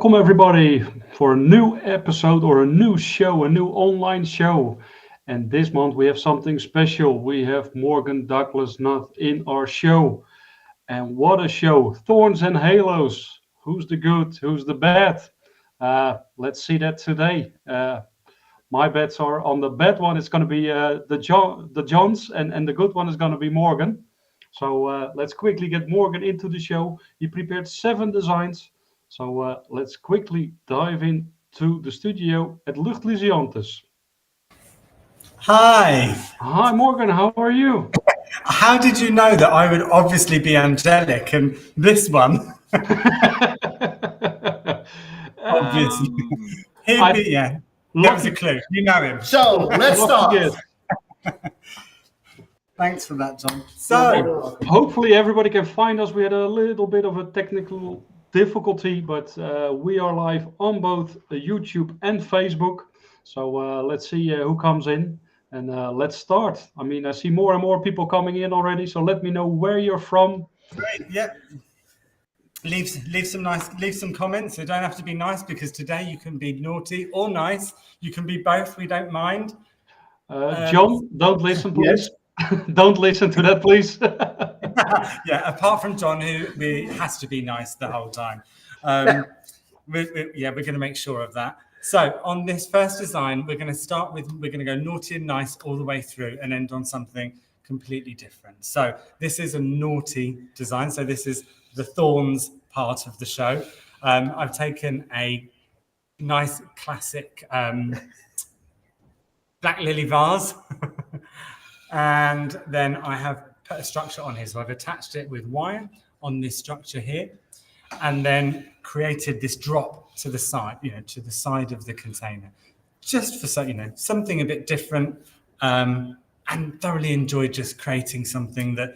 Welcome everybody for a new episode or a new show, a new online show. And this month we have something special. We have Morgan Douglas Nuth in our show. And what a show. Thorns and Halos. Who's the good? Who's the bad? Let's see that today. My bets are on the bad one. It's going to be the Johns, and the good one is going to be Morgan. So let's quickly get Morgan into the show. He prepared 7 designs. So let's quickly dive into the studio at Luchtliziantes. Hi. Hi, Morgan. How are you? How did you know that I would obviously be Angelic and this one? Obviously. That was a clue. You know him. So let's start. Thanks for that, John. So hopefully everybody can find us. We had a little bit of a technical difficulty, but we are live on both YouTube and Facebook. So let's see who comes in, and let's start. I mean, I see more and more people coming in already. So let me know where you're from. Great. Yeah. Leave some comments. They don't have to be nice, because today you can be naughty or nice. You can be both. We don't mind. John, don't listen, please. Yes. Don't listen to that, please. Yeah, apart from John, who has to be nice the whole time. We're going to make sure of that. So on this first design, we're going to go naughty and nice all the way through and end on something completely different. So this is a naughty design. So this is the thorns part of the show. I've taken a nice classic black lily vase. And then I have put a structure on here. So I've attached it with wire on this structure here, and then created this drop to the side, to the side of the container, just for something a bit different. And thoroughly enjoyed just creating something that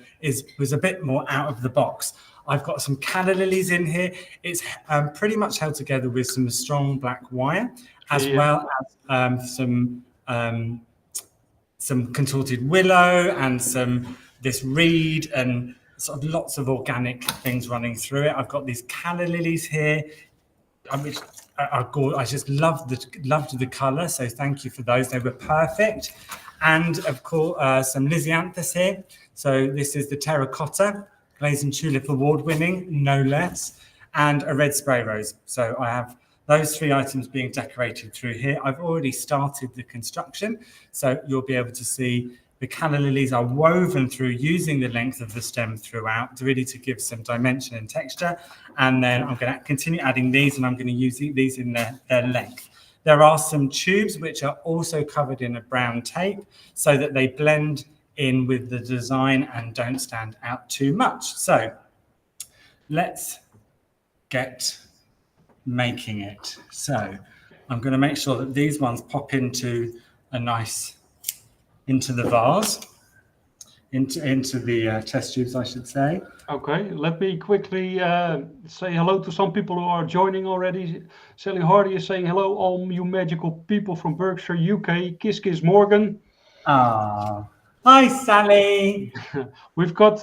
was a bit more out of the box. I've got some calla lilies in here. It's pretty much held together with some strong black wire, as well as some contorted willow and this reed and sort of lots of organic things running through it. I've got these calla lilies here, which are gorgeous. I just loved the colour, so thank you for those. They were perfect. And of course, some Lisianthus here. So this is the terracotta, Glaze and Tulip award-winning, no less, and a red spray rose. So I have those 3 items being decorated through here. I've already started the construction, so you'll be able to see the calla lilies are woven through using the length of the stem throughout, really to give some dimension and texture. And then I'm going to continue adding these, and I'm going to use these in their length. There are some tubes which are also covered in a brown tape so that they blend in with the design and don't stand out too much. So let's get making it. So I'm going to make sure that these ones pop into the vase, into the test tubes, I should say. Okay, let me quickly say hello to some people who are joining already. Sally Hardy is saying hello, all you magical people from Berkshire, UK. Kiss, kiss, Morgan. Hi, Sally. We've got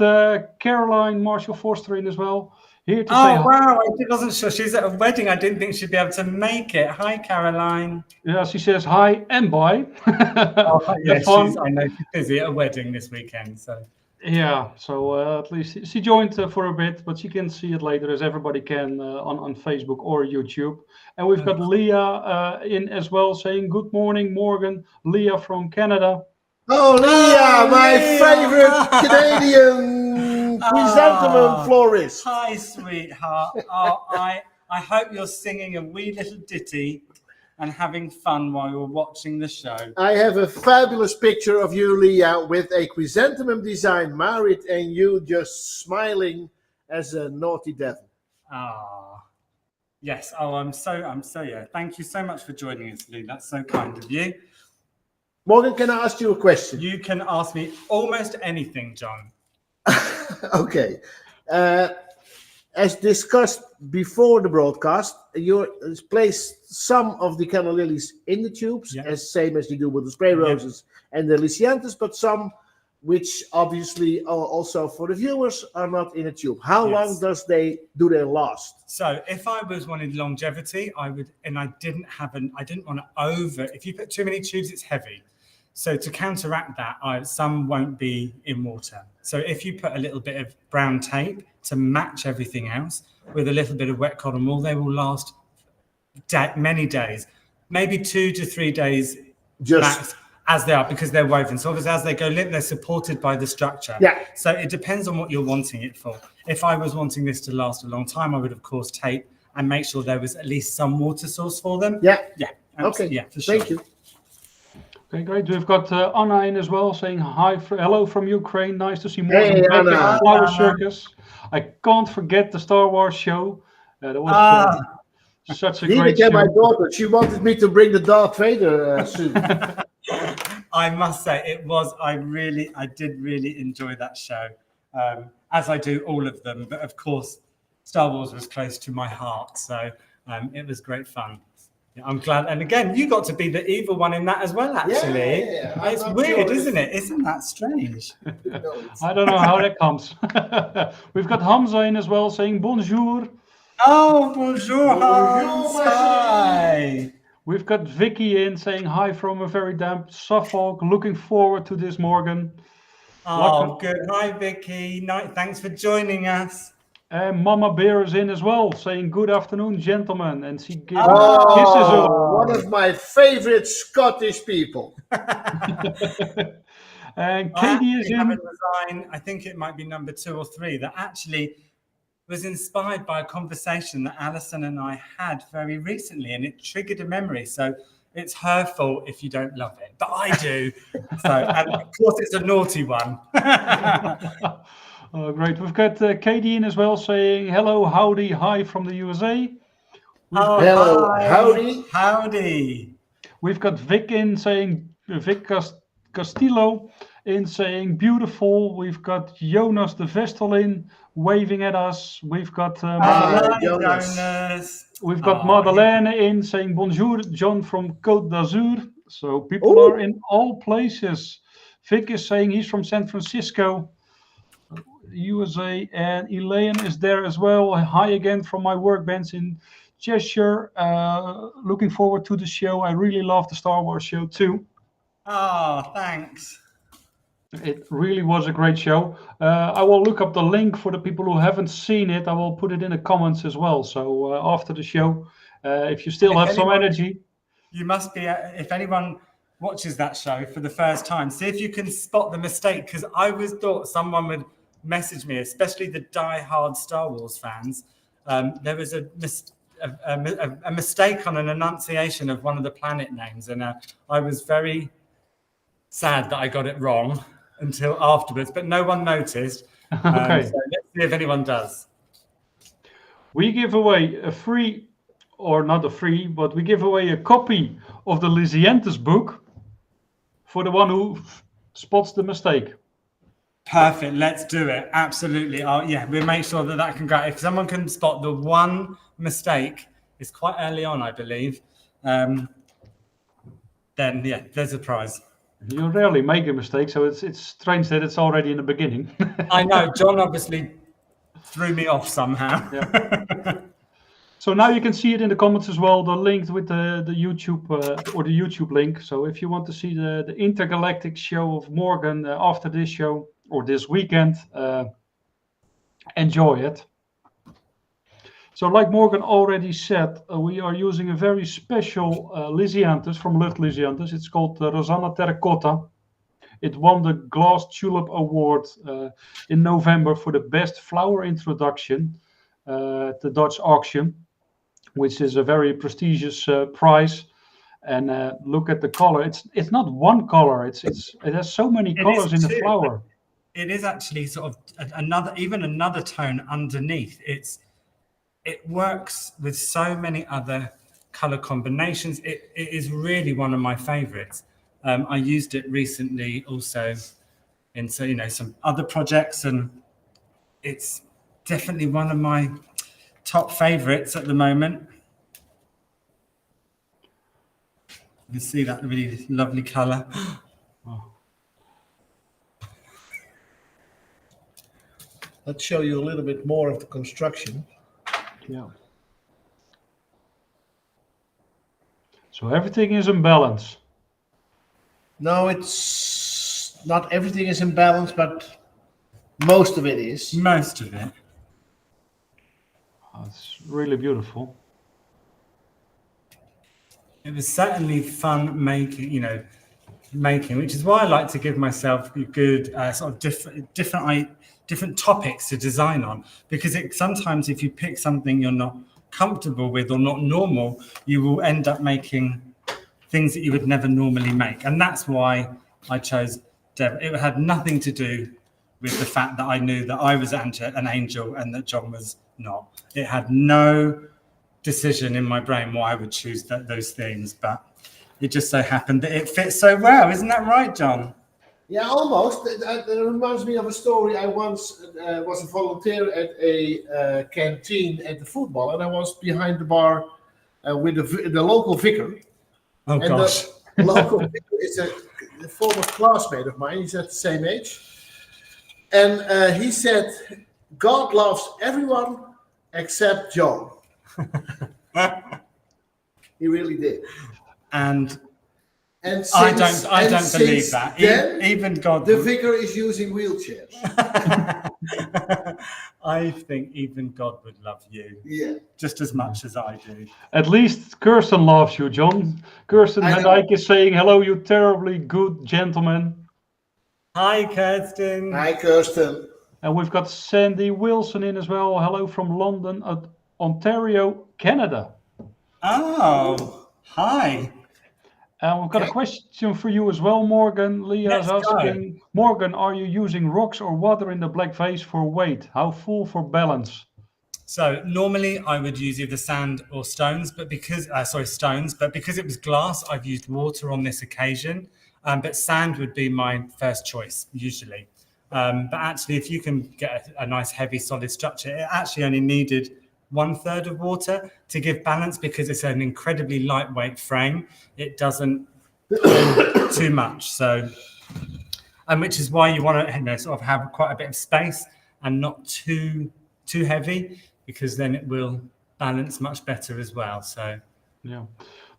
Caroline Marshall Forster in as well. Here to say wow, I wasn't sure. She's at a wedding. I didn't think she'd be able to make it. Hi, Caroline. Yeah, she says hi and bye. Yeah, I know she's busy at a wedding this weekend. So yeah, so at least she joined for a bit, but she can see it later, as everybody can on Facebook or YouTube. And we've got Leah in as well, saying good morning, Morgan. Leah from Canada. Oh, Leah, my favorite Canadian chrysanthemum florist. Hi, sweetheart. I hope you're singing a wee little ditty and having fun while you're watching the show. I have a fabulous picture of you, Leah, with a chrysanthemum design, Marit, and you just smiling as a naughty devil. Yes. I'm so yeah. Thank you so much for joining us, Lou. That's so kind of you. Morgan, can I ask you a question? You can ask me almost anything, John. Okay. As discussed before the broadcast, you placed some of the calla lilies in the tubes, as same as you do with the spray roses and the Lisianthus, but some which obviously also for the viewers are not in a tube. How long Yes. do they last? So if I was wanting longevity, I would, and I didn't want to if you put too many tubes, it's heavy. So to counteract that, some won't be in water. So if you put a little bit of brown tape to match everything else with a little bit of wet cotton wool, they will last many days, maybe 2 to 3 days max, as they are, because they're woven. So obviously as they go limp, they're supported by the structure. Yeah. So it depends on what you're wanting it for. If I was wanting this to last a long time, I would of course tape and make sure there was at least some water source for them. Yeah. Yeah. Okay. Yeah, for sure. Thank you. Okay, great. We've got Anna in as well, saying hi, hello from Ukraine. Nice to see Morgan Hey, back Anna. at Flower Circus. I can't forget the Star Wars show. That was such a great Neither can my show. daughter. She wanted me to bring the Darth Vader suit. I must say I did really enjoy that show, as I do all of them. But of course, Star Wars was close to my heart, so it was great fun. Yeah, I'm glad. And again, you got to be the evil one in that as well, actually. Yeah. It's weird, isn't it? Isn't that strange? I don't know how that comes. We've got Hamza in as well, saying bonjour. Oh, bonjour, Hans. Hi. We've got Vicky in saying hi from a very damp Suffolk. Looking forward to this, Morgan. Oh, good. Hi, Vicky. Thanks for joining us. And Mama Bear is in as well, saying good afternoon, gentlemen. And she gives Oh, kisses all. one of my favorite Scottish people. And Katie is have a in. design, I think it might be number 2 or 3, that actually was inspired by a conversation that Alison and I had very recently, and it triggered a memory. So it's her fault if you don't love it, but I do. So, and of course, it's a naughty one. Oh, great. We've got Katie in as well, saying hello, howdy, hi from the USA. Hello, hi. howdy. Howdy. We've got Vic in saying, Vic Castillo in saying beautiful. We've got Jonas the Vestal in waving at us. We've got Jonas. We've got Madeleine in saying bonjour, John from Côte d'Azur. So people are in all places. Vic is saying he's from San Francisco, USA, and Elaine is there as well. Hi again from my workbench in Cheshire. Looking forward to the show. I really love the Star Wars show too. Oh, thanks. It really was a great show. I will look up the link for the people who haven't seen it. I will put it in the comments as well. So after the show, if you still have some energy. You must be, if anyone watches that show for the first time, see if you can spot the mistake, because I always thought someone would message me, especially the die-hard Star Wars fans. There was a mistake on an enunciation of one of the planet names, and I was very sad that I got it wrong until afterwards, but no one noticed. Okay. So let's see if anyone does. We give away a free, or not a free, but we give away a copy of the Lysianthus book for the one who spots the mistake. Perfect. Let's do it. Absolutely. Yeah, we'll make sure that can go. If someone can spot the one mistake, it's quite early on, I believe. Then yeah, there's a prize. You rarely make a mistake, so it's strange that it's already in the beginning. I know. John obviously threw me off somehow. Yeah. So now you can see it in the comments as well, the link with the YouTube or the YouTube link. So if you want to see the intergalactic show of Morgan after this show or this weekend, enjoy it. So like Morgan already said, we are using a very special Lysianthus from Lucht Lysianthus. It's called Rosanna Terracotta. It won the Glass Tulip Award in November for the best flower introduction at the Dutch auction, which is a very prestigious prize. And look at the color. It's not one color. It has so many colors in the flower. It is actually sort of another tone underneath. It works with so many other color combinations. It is really one of my favorites. I used it recently also in some other projects, and it's definitely one of my top favorites at the moment. You can see that really lovely color. Let's show you a little bit more of the construction. Yeah. So everything is in balance. No, it's not everything is in balance, but most of it is. Most of it. Oh, it's really beautiful. It was certainly fun making, which is why I like to give myself good sort of different topics to design on, because sometimes if you pick something you're not comfortable with or not normal, you will end up making things that you would never normally make. And that's why I chose Dev. It had nothing to do with the fact that I knew that I was an angel and that John was not. It had no decision in my brain why I would choose those things, but it just so happened that it fits so well. Isn't that right, John? Yeah, almost. That reminds me of a story. I once was a volunteer at a canteen at the football, and I was behind the bar with the local vicar. Oh, and gosh. The local vicar is a former classmate of mine. He's at the same age. And he said, God loves everyone except John. He really did. And since, I don't believe that. Then, even God. The vicar is using wheelchairs. I think even God would love you. Yeah. Just as much as I do. At least Kirsten loves you, John. Kirsten Van Dijk is saying hello, you terribly good gentleman. Hi, Kirsten. Hi, Kirsten. And we've got Sandy Wilson in as well. Hello from London, Ontario, Canada. Oh, hi. And we've got a question for you as well, Morgan. Leah is asking, Morgan, are you using rocks or water in the black vase for weight? How full for balance? So normally I would use either sand or stones, but because it was glass, I've used water on this occasion. But sand would be my first choice usually. But actually, if you can get a nice heavy solid structure, it actually only needed 1/3 of water to give balance because it's an incredibly lightweight frame. It doesn't hold too much. So, and which is why you want to sort of have quite a bit of space and not too heavy, because then it will balance much better as well. So, yeah.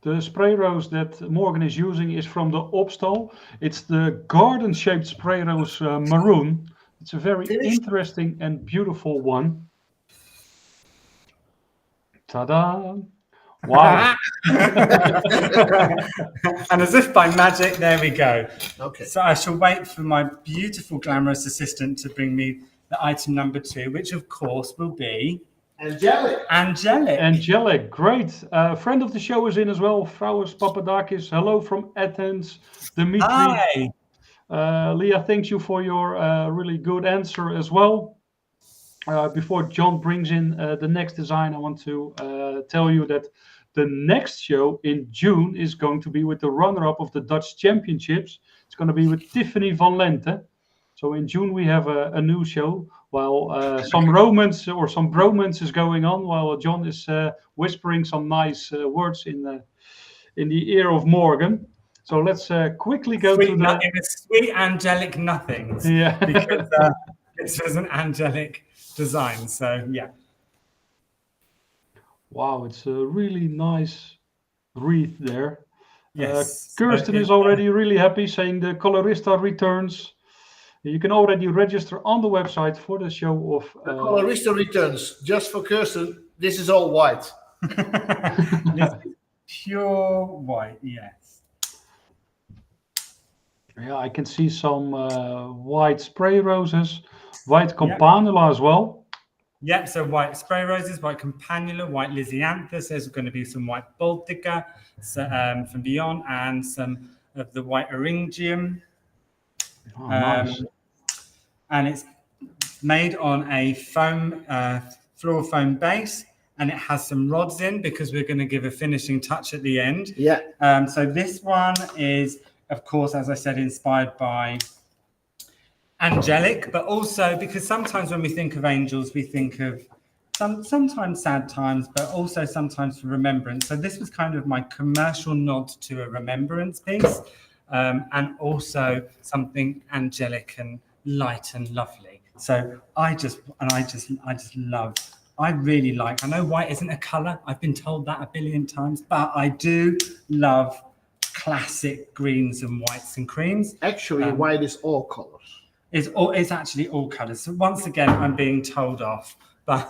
The spray rose that Morgan is using is from the Opstal. It's the garden-shaped spray rose maroon. It's a very interesting and beautiful one. Ta-da! Wow. And as if by magic, there we go. Okay. So I shall wait for my beautiful, glamorous assistant to bring me the item number 2, which of course will be Angelic. Angelic, great. Friend of the show is in as well. Frauus Papadakis. Hello from Athens. Dimitri. Hi. Leah, thanks you for your really good answer as well. Before John brings in the next design, I want to tell you that the next show in June is going to be with the runner-up of the Dutch Championships. It's going to be with Tiffany van Lente. So in June we have a new show, while some romance or some bromance is going on, while John is whispering some nice words in the ear of Morgan. So let's quickly go to the sweet angelic nothings. Yeah. Because this was an angelic design. So yeah. Wow, it's a really nice wreath there. Yes. Kirsten is already really happy, saying the Colorista returns. You can already register on the website for the show of... The Colorista returns, just for Kirsten. This is all white. This is pure white, yes. Yeah, I can see some white spray roses, white campanula as well. Yep, so white spray roses, white campanula, white lisianthus. There's going to be some white baltica from beyond, and some of the white eryngium. Oh, nice. And it's made on a foam, floral foam base, and it has some rods in because we're going to give a finishing touch at the end. Yeah. So this one is, of course, as I said, inspired by Angelic, but also because sometimes when we think of angels, we think of sometimes sad times, but also sometimes for remembrance. So this was kind of my commercial nod to a remembrance piece. And also something angelic and light and lovely. So I really like, I know white isn't a color. I've been told that a billion times, but I do love classic greens and whites and creams. Actually, white is all colors. It's actually all colors. So once again, I'm being told off, but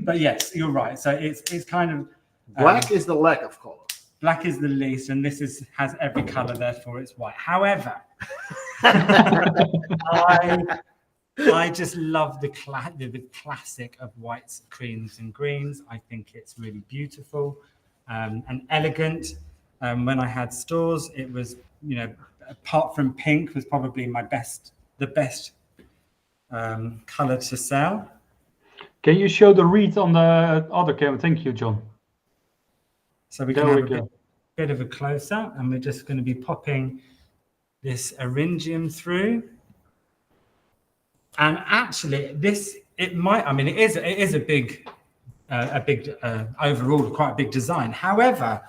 but yes, you're right. So it's kind of Black is the lack of color. black is the least, and this has every color, therefore it's white. However, I just love the classic of whites, creams, and greens. I think it's really beautiful and elegant. When I had stores, it was, apart from pink, was probably the best color to sell. Can you show the wreath on the other camera? Thank you, John. So we can have a bit of a close-up, and we're just going to be popping this eryngium through. And actually, it is a big overall, quite a big design. However,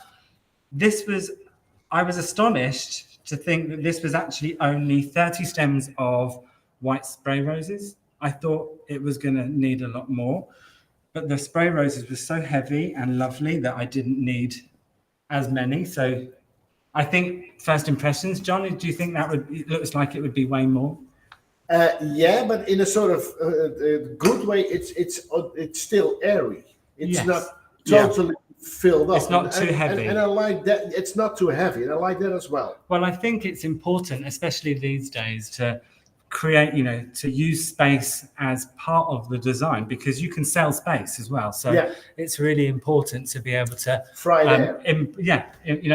I was astonished to think that this was actually only 30 stems of white spray roses. I thought it was going to need a lot more, but the spray roses were so heavy and lovely that I didn't need as many. So I think first impressions, John, do you think it looks like it would be way more? Yeah, but in a sort of good way, it's still airy. It's not totally filled up. It's not too heavy. And I like that. It's not too heavy, and I like that as well. Well, I think it's important, especially these days, to create, to use space as part of the design, because you can sell space as well. So it's really important to be able to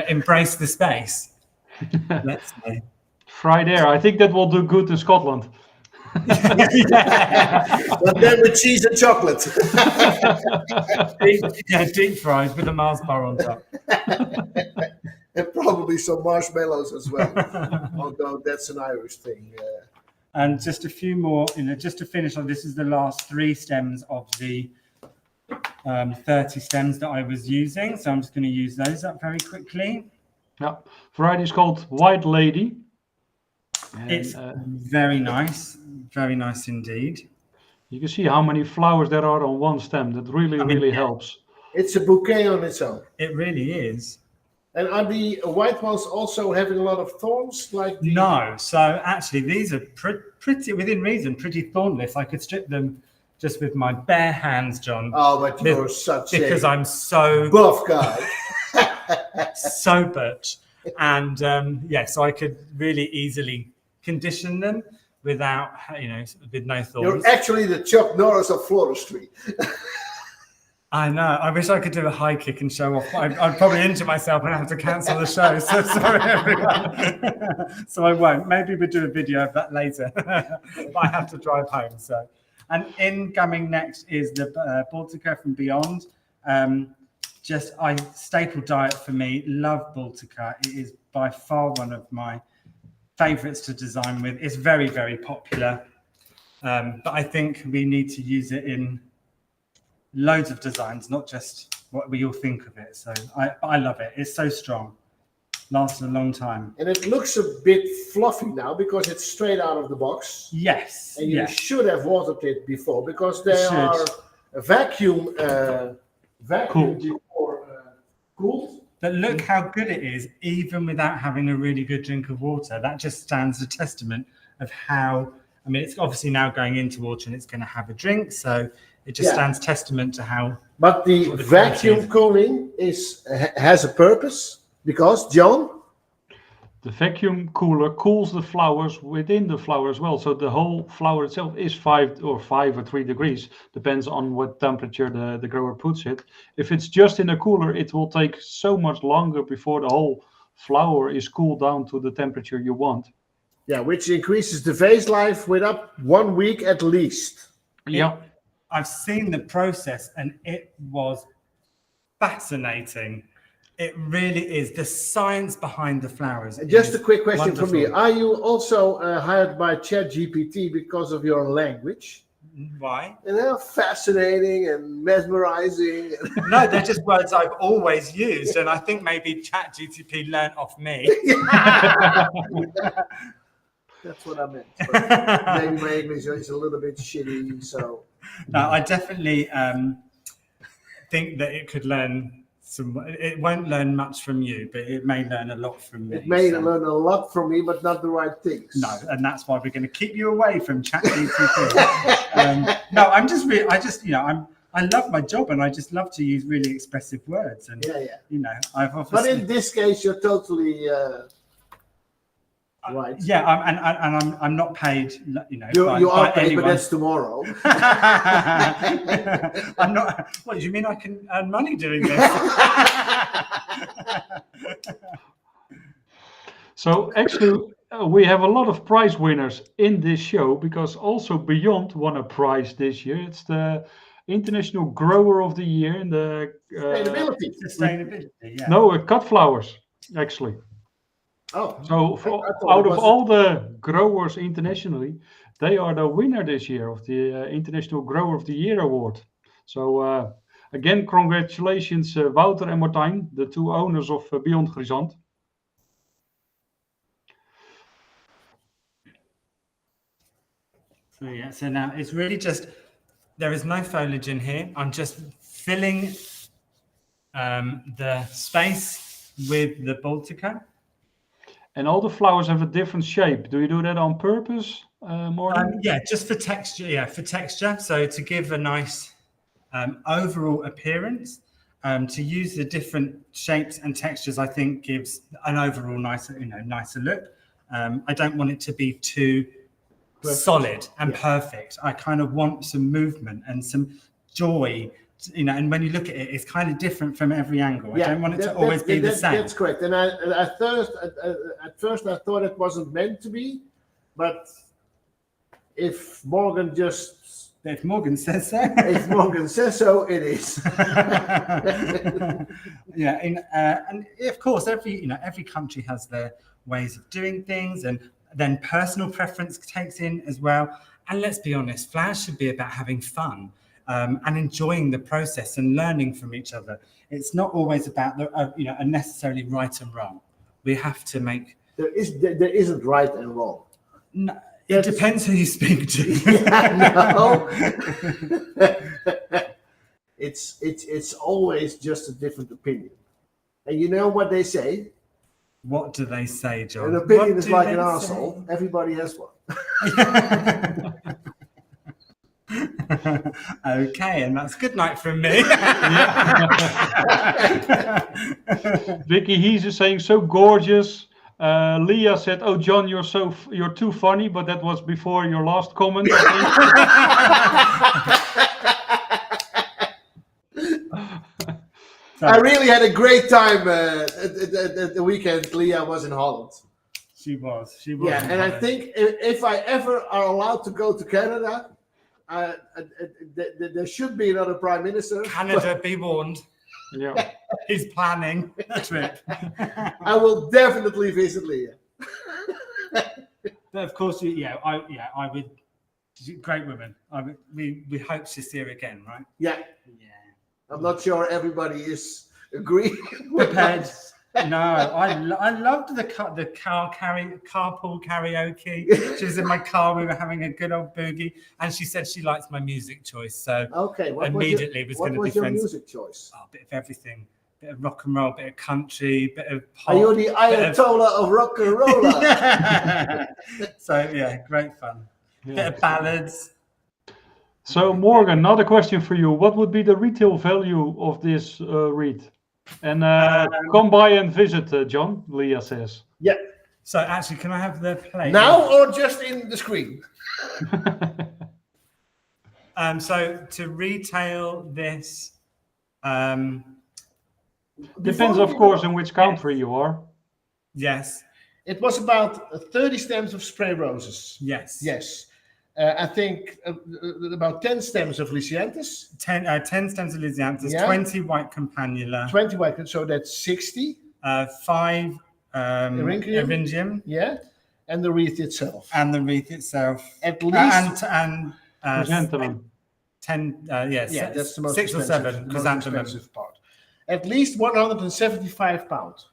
embrace the space. Let's say. Fried air. I think that will do good in Scotland. But then with cheese and chocolate. Deep fried with a Mars bar on top. And probably some marshmallows as well. Although that's an Irish thing. And just a few more, just to finish on, this is the last 3 stems of the 30 stems that I was using. So I'm just going to use those up very quickly. Yeah, variety is called White Lady. And, it's very nice indeed. You can see how many flowers there are on one stem. That really helps. It's a bouquet on its own. It really is. And are the white ones also having a lot of thorns? No, so actually these are pretty, within reason, pretty thornless. I could strip them just with my bare hands, John. Oh, but you're such because I'm so buff guy. So butch. And so I could really easily condition them without, with no thorns. You're actually the Chuck Norris of floristry. I know. I wish I could do a high kick and show off. I'd probably injure myself and have to cancel the show. So sorry, everyone. So I won't. Maybe we'll do a video of that later. But I have to drive home. So, and incoming next is the Baltica from Beyond. Staple diet for me. Love Baltica. It is by far one of my favorites to design with. It's very, very popular. But I think we need to use it in loads of designs, not just what we all think of it. So I love it. It's so strong. Lasts a long time. And it looks a bit fluffy now because it's straight out of the box. Yes. And you should have watered it before because they are vacuum cooled. But look how good it is, even without having a really good drink of water. That just stands a testament of how, it's obviously now going into water and it's going to have a drink. So it just stands testament to how. But the vacuum cooling has a purpose because, John? The vacuum cooler cools the flowers within the flower as well. So the whole flower itself is 5 or 3 degrees. Depends on what temperature the grower puts it. If it's just in a cooler, it will take so much longer before the whole flower is cooled down to the temperature you want. Yeah, which increases the vase life with up 1 week at least. Yeah. I've seen the process and it was fascinating. It really is. The science behind the flowers. Just a quick question for me. Are you also hired by ChatGPT because of your language? Why? And they're fascinating and mesmerizing. No, they're just words I've always used. And I think maybe ChatGPT learned off me. That's what I meant. But maybe my English is a little bit shitty, so. No, I definitely think that it could learn some. It won't learn much from you, but it may learn a lot from me. It may learn a lot from me, but not the right things. No, and that's why we're going to keep you away from ChatGPT. No, I'm just really, I love my job, and I just love to use really expressive words. And I've obviously. But in this case, you're totally right. Yeah, I'm not paid. You are paid, but that's tomorrow. I'm not. What do you mean? I can earn money doing this? So actually, we have a lot of prize winners in this show because also Beyond won a prize this year. It's the International Grower of the Year in the Sustainability. Yeah. No, cut flowers actually. Oh, so out of all the growers internationally, they are the winner this year of the International Grower of the Year award. So again, congratulations, Wouter and Martijn, the two owners of Beyond Grisant. So now it's really just, there is no foliage in here. I'm just filling the space with the Baltica. And all the flowers have a different shape. Do you do that on purpose, Morgan? Yeah, just for texture. Yeah, for texture. So to give a nice overall appearance, to use the different shapes and textures, I think gives an overall nicer look. I don't want it to be too solid and perfect. I kind of want some movement and some joy. And when you look at it, it's kind of different from every angle. I don't want it to always be the same. That's correct. And at first I thought it wasn't meant to be, but if Morgan says so, if Morgan says so, it is. And of course, every country has their ways of doing things, and then personal preference takes in as well. And let's be honest, flowers should be about having fun. And enjoying the process and learning from each other. It's not always about a necessarily right and wrong. We have to make. There isn't right and wrong. No, it depends who you speak to. It's always just a different opinion. And you know what they say? What do they say, John? An opinion is like an arsehole. Everybody has one. Okay, and that's good night from me. Vicky, he's saying so gorgeous. Leah said, "Oh, John, you're too funny," but that was before your last comment. I really had a great time at the weekend. Leah was in Holland. She was. Yeah, and I think if I ever are allowed to go to Canada, there should be another prime minister. Canada, be warned. Yeah, he's planning a trip. I will definitely visit Leah. But of course, I would. Great woman. We hope to see her again, right? Yeah. I'm not sure everybody is agreeing. Prepared. No, I loved the carpool karaoke. She was in my car. We were having a good old boogie, and she said she likes my music choice. So okay, was going to be friends. What was your music choice? Oh, a bit of everything. Bit of rock and roll, bit of country, bit of pop. Are you the Ayatollah of rock and roll? So yeah, great fun. Bit of ballads. So Morgan, another question for you. What would be the retail value of this wreath? And come by and visit, John, Leah says. Yeah. So actually, can I have the plate? Now or just in the screen? So to retail this... Depends, of course, in which country you are. Yes. It was about 30 stems of spray roses. Yes. Yes. I think about 10 stems of Lysianthus. 10 stems of Lysianthus, 20 white campanula. 20 white, so that's 60. 5 eryngium. Yeah. And the wreath itself. At least. And chrysanthemum. 10, yes. Yeah, that's the most 6 or 7 chrysanthemum. expensive part. At least 175 pounds.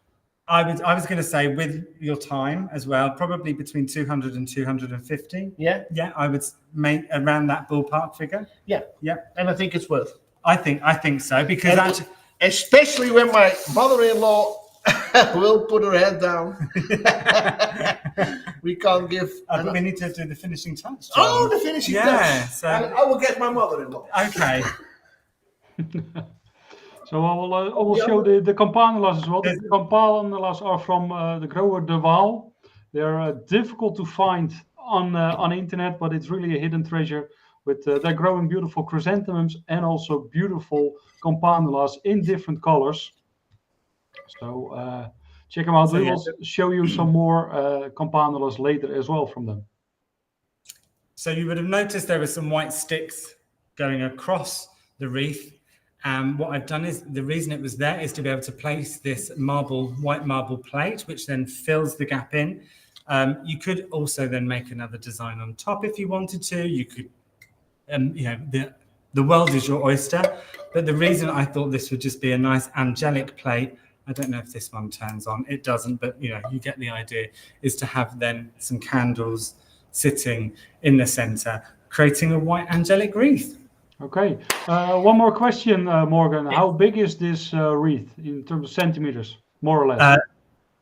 I was going to say with your time as well, probably between 200 and 250. Yeah. Yeah, I would make around that ballpark figure. Yeah. Yeah. And I think it's worth. I think so because And especially when my mother-in-law will put her head down. We can't give. But we need to do the finishing touch. John. Oh, the finishing touch. Yeah. So I will get my mother-in-law. okay. So I will show the campanulas as well. The campanulas are from the grower De Waal. They're difficult to find on internet, but it's really a hidden treasure. They're growing beautiful chrysanthemums and also beautiful campanulas in different colors. So check them out. We will show you some more campanulas later as well from them. So you would have noticed there were some white sticks going across the wreath. What I've done is, the reason it was there is to be able to place this white marble plate, which then fills the gap in. You could also then make another design on top if you wanted to. You could, the world is your oyster. But the reason I thought this would just be a nice angelic plate, I don't know if this one turns on, it doesn't, but you get the idea, is to have then some candles sitting in the center, creating a white angelic wreath. Okay. One more question, Morgan. How big is this wreath in terms of centimeters, more or less?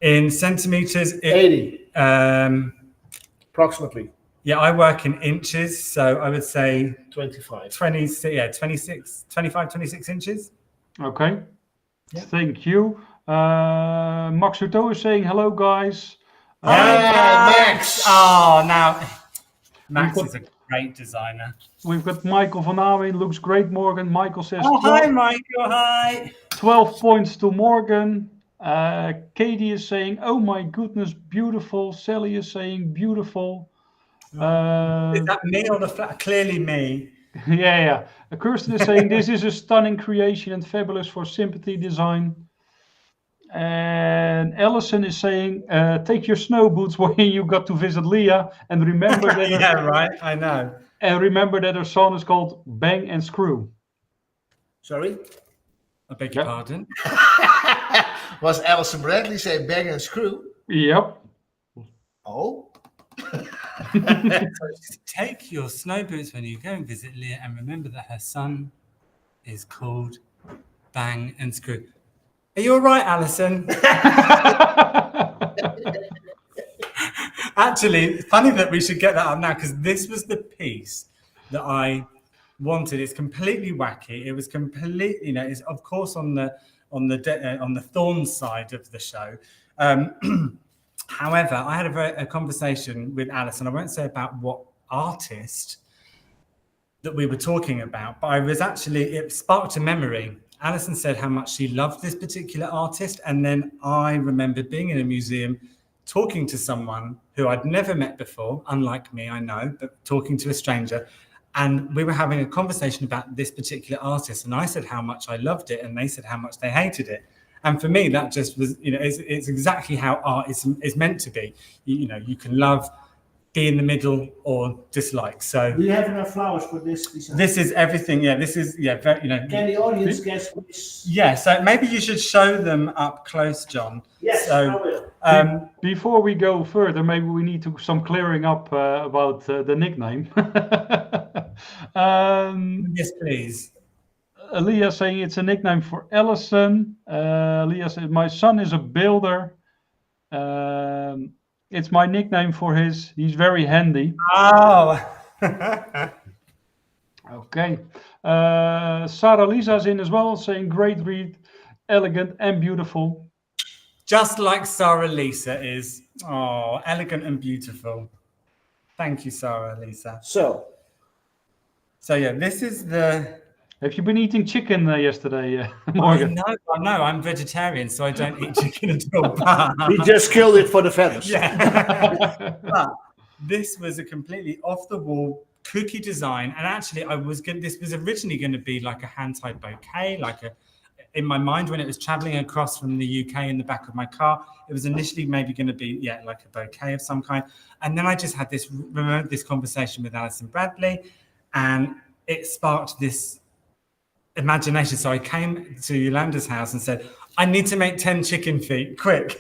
In centimeters, 80. Approximately. Yeah, I work in inches, so I would say 25. 25, 26 inches. Okay. Yeah. Thank you. Max Hurto is saying hello, guys. Max. Oh, now Max is a great designer. We've got Michael van Awen. Looks great, Morgan. Michael says, hi, Michael. Hi. 12 points to Morgan. Katie is saying, oh my goodness, beautiful. Sally is saying, beautiful. Is that me or the flat? Clearly me. Yeah. Kirsten is saying, this is a stunning creation and fabulous for sympathy design. And Alison is saying, take your snow boots when you got to visit Leah and remember that. Yeah, right. I know. And remember that her song is called Bang and Screw. Sorry? I beg your pardon. Was Alison Bradley say Bang and Screw? Yep. Oh. Take your snow boots when you go and visit Leah and remember that her son is called Bang and Screw. Are you all right, Alison? Actually, it's funny that we should get that up now because this was the piece that I wanted. It's completely wacky. It was completely, it's of course on the Thorns side of the show. However, I had a conversation with Alison. I won't say about what artist that we were talking about, but it sparked a memory. Alison said how much she loved this particular artist, and then I remembered being in a museum talking to someone who I'd never met before, unlike me, I know, but talking to a stranger, and we were having a conversation about this particular artist, and I said how much I loved it, and they said how much they hated it. And for me, that just was, it's exactly how art is meant to be. You can love, be in the middle, or dislike. So do you have enough flowers for this design? This is everything. Yeah, this is very, Can the audience guess which? Yeah, so maybe you should show them up close, John. Yes, so, I will. Before we go further, maybe we need some clearing up about the nickname. Yes, please. Leah saying it's a nickname for Alison. Leah said, my son is a builder. It's my nickname for he's very handy. Oh. Okay. Sarah Lisa's in as well, saying great read, elegant and beautiful. Just like Sarah Lisa is. Oh, elegant and beautiful. Thank you, Sarah Lisa. So yeah, this is the... Have you been eating chicken yesterday, Morgan? I know. I'm vegetarian, so I don't eat chicken at all. But... he just killed it for the feathers. Yeah. But this was a completely off-the-wall cookie design, and actually, this was originally going to be like a hand-tied bouquet, in my mind when it was traveling across from the UK in the back of my car. It was initially maybe going to be like a bouquet of some kind, and then I just had this conversation with Alison Bradley, and it sparked this imagination. So I came to Yolanda's house and said, I need to make 10 chicken feet, quick.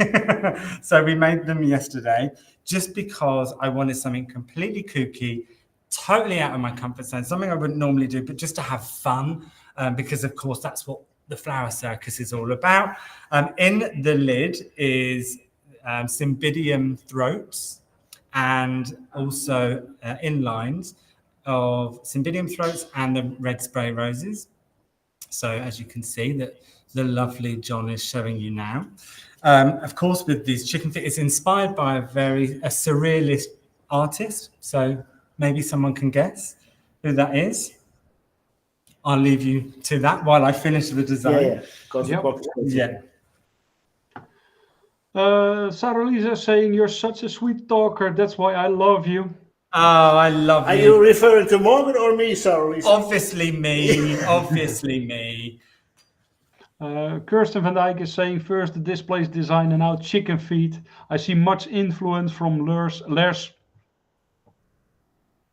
So we made them yesterday just because I wanted something completely kooky, totally out of my comfort zone, something I wouldn't normally do, but just to have fun, because of course that's what the Flower Circus is all about. In the lid is cymbidium throats and also inlines of cymbidium throats and the red spray roses. So as you can see, that the lovely John is showing you now. Of course, with these chicken feet, it's inspired by a surrealist artist. So maybe someone can guess who that is. I'll leave you to that while I finish the design. Yeah. Sarah Lisa saying, you're such a sweet talker. That's why I love you. Oh, I love Are you. you referring to Morgan or me, Sarah Lisa? Obviously me. Obviously me. Kirsten van Dijk is saying, first the displays design and now chicken feet. I see much influence from Lars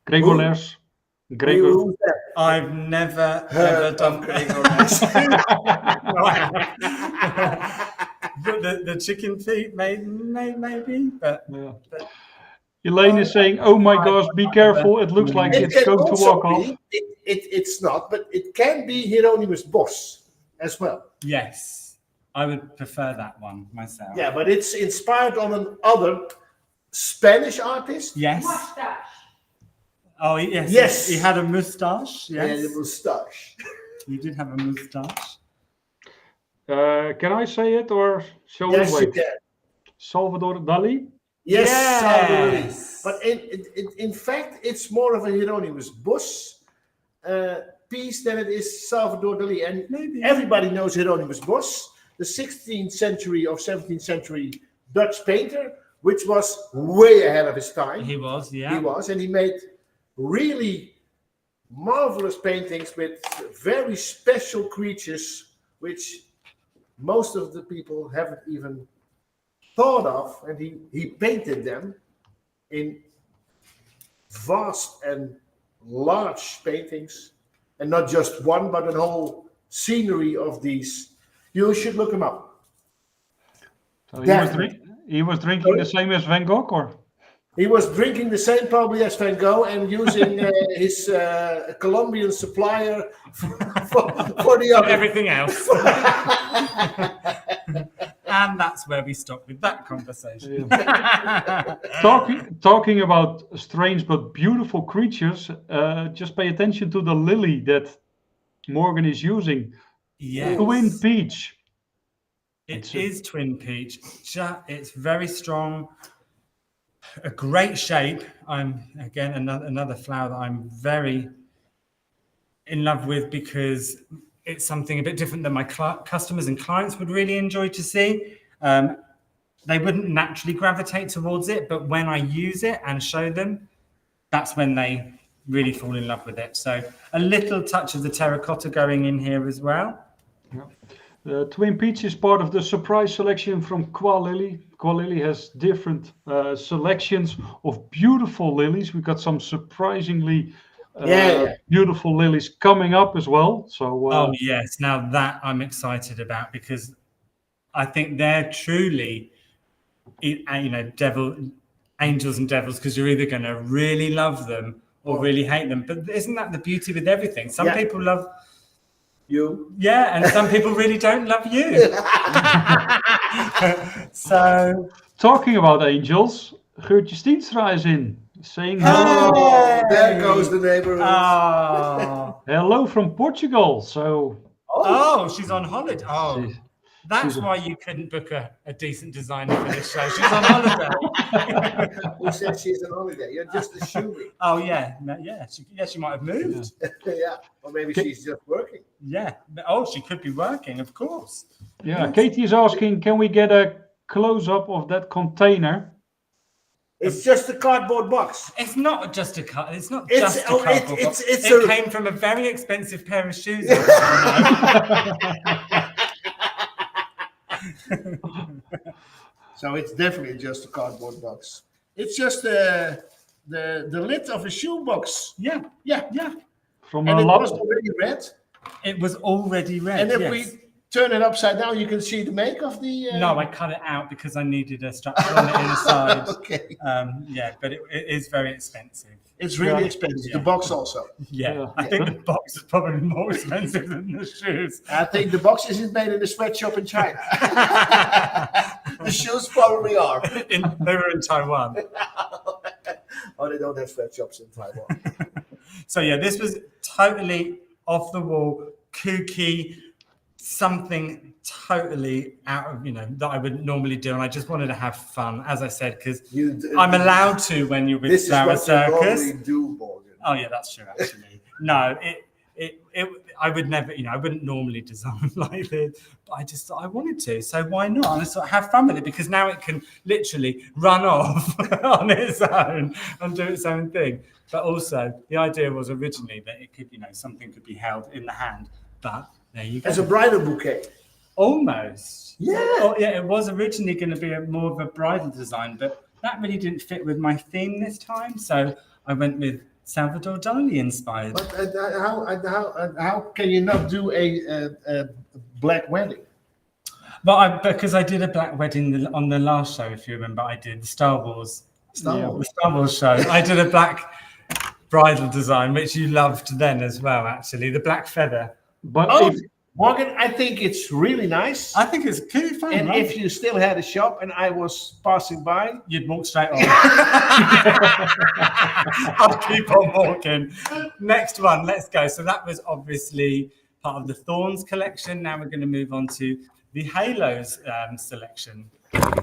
Gregor Lars. Gregor. Who's that? I've never ever done the chicken feet, maybe, but. Yeah. Elaine is saying, oh my gosh, be careful. It looks like it's going to walk off. It's not, but it can be Hieronymus Bosch as well. Yes, I would prefer that one myself. Yeah, but it's inspired on another Spanish artist. Yes. Mustache. Oh, yes. Yes. He had a moustache. Yes. Yeah, the moustache. He did have a moustache. Can I say it or shall we Yes, wait? you can. Salvador Dali? Yes, Salvador Dali. Yes. But in fact, it's more of a Hieronymus Bosch piece than it is Salvador Dali. And Maybe. everybody knows Hieronymus Bosch, the 16th century or 17th century Dutch painter, which was way ahead of his time. He was, yeah. He was, and he made really marvelous paintings with very special creatures, which most of the people haven't even thought of, and he painted them in vast and large paintings, and not just one, but a whole scenery of these. You should look him up. So Definitely. he was drinking the same as Van Gogh, or? He was drinking the same probably as Van Gogh and using his Colombian supplier for the other. Everything else. And that's where we stop with that conversation. Yeah. Talking about strange but beautiful creatures, just pay attention to the lily that Morgan is using. Yes. Twin peach. It is twin peach. It's very strong. A great shape. I'm again another flower that I'm very in love with because it's something a bit different than my customers and clients would really enjoy to see. They wouldn't naturally gravitate towards it, but when I use it and show them, that's when they really fall in love with it. So a little touch of the terracotta going in here as well. Yeah. Twin Peach is part of the surprise selection from Qua Lily. Qua Lily has different selections of beautiful lilies. We've got some surprisingly beautiful lilies coming up as well. So oh yes, now that I'm excited about because I think they're truly, angels and devils, because you're either going to really love them or really hate them. But isn't that the beauty with everything? Some people love you. Yeah, and some people really don't love you. So, talking about angels, Geurtje Stienstra is in, saying hello. Oh, there goes the neighborhood. Oh, hello from Portugal. So, she's on holiday. Oh, that's why you couldn't book a decent designer for this show. She's on holiday. Who said she's on holiday? You're just assuming. Oh yeah, she might have moved. Yeah, or maybe she's just working. Yeah. Oh, she could be working, of course. Yeah. Yes. Katie is asking, can we get a close-up of that container? It's just a cardboard box. It's not just a cut. It's not just a cardboard box. It came from a very expensive pair of shoes. So it's definitely just a cardboard box. It's just the lid of a shoebox. Yeah. And it was already red. It was already red. And if we turn it upside down, you can see the make of the. No, I cut it out because I needed a structure on the inside. Okay. Yeah, but it is very expensive. It's really Yeah. expensive. Yeah. The box also. Yeah, Yeah. I think the box is probably more expensive than the shoes. I think the box isn't made in a sweatshop in China. The shoes probably are. They were in Taiwan. Oh, they don't have sweatshops in Taiwan. So yeah, this was totally off the wall, kooky, something totally out of, that I would normally do. And I just wanted to have fun, as I said, because I'm allowed to when you're with Flower Circus. You do, Morgan. Oh yeah, that's true, actually. No, I would never, I wouldn't normally design like this, but I just thought I wanted to, so why not? And I thought have fun with it, because now it can literally run off on its own and do its own thing. But also, the idea was originally that it could, something could be held in the hand. But there you go. As a bridal bouquet. Almost. Yeah. Oh, yeah, it was originally going to be more of a bridal design, but that really didn't fit with my theme this time. So I went with Salvador Dali inspired. But how can you not do a black wedding? Well, because I did a black wedding on the last show, if you remember, I did the Star Wars show. I did a black bridal design, which you loved then as well, actually, the black feather. But Morgan, I think it's really nice. I think it's pretty fun. And right? if you still had a shop and I was passing by, you'd walk straight on. I'll keep on walking. Next one, let's go. So that was obviously part of the Thorns collection. Now we're going to move on to the Halos selection.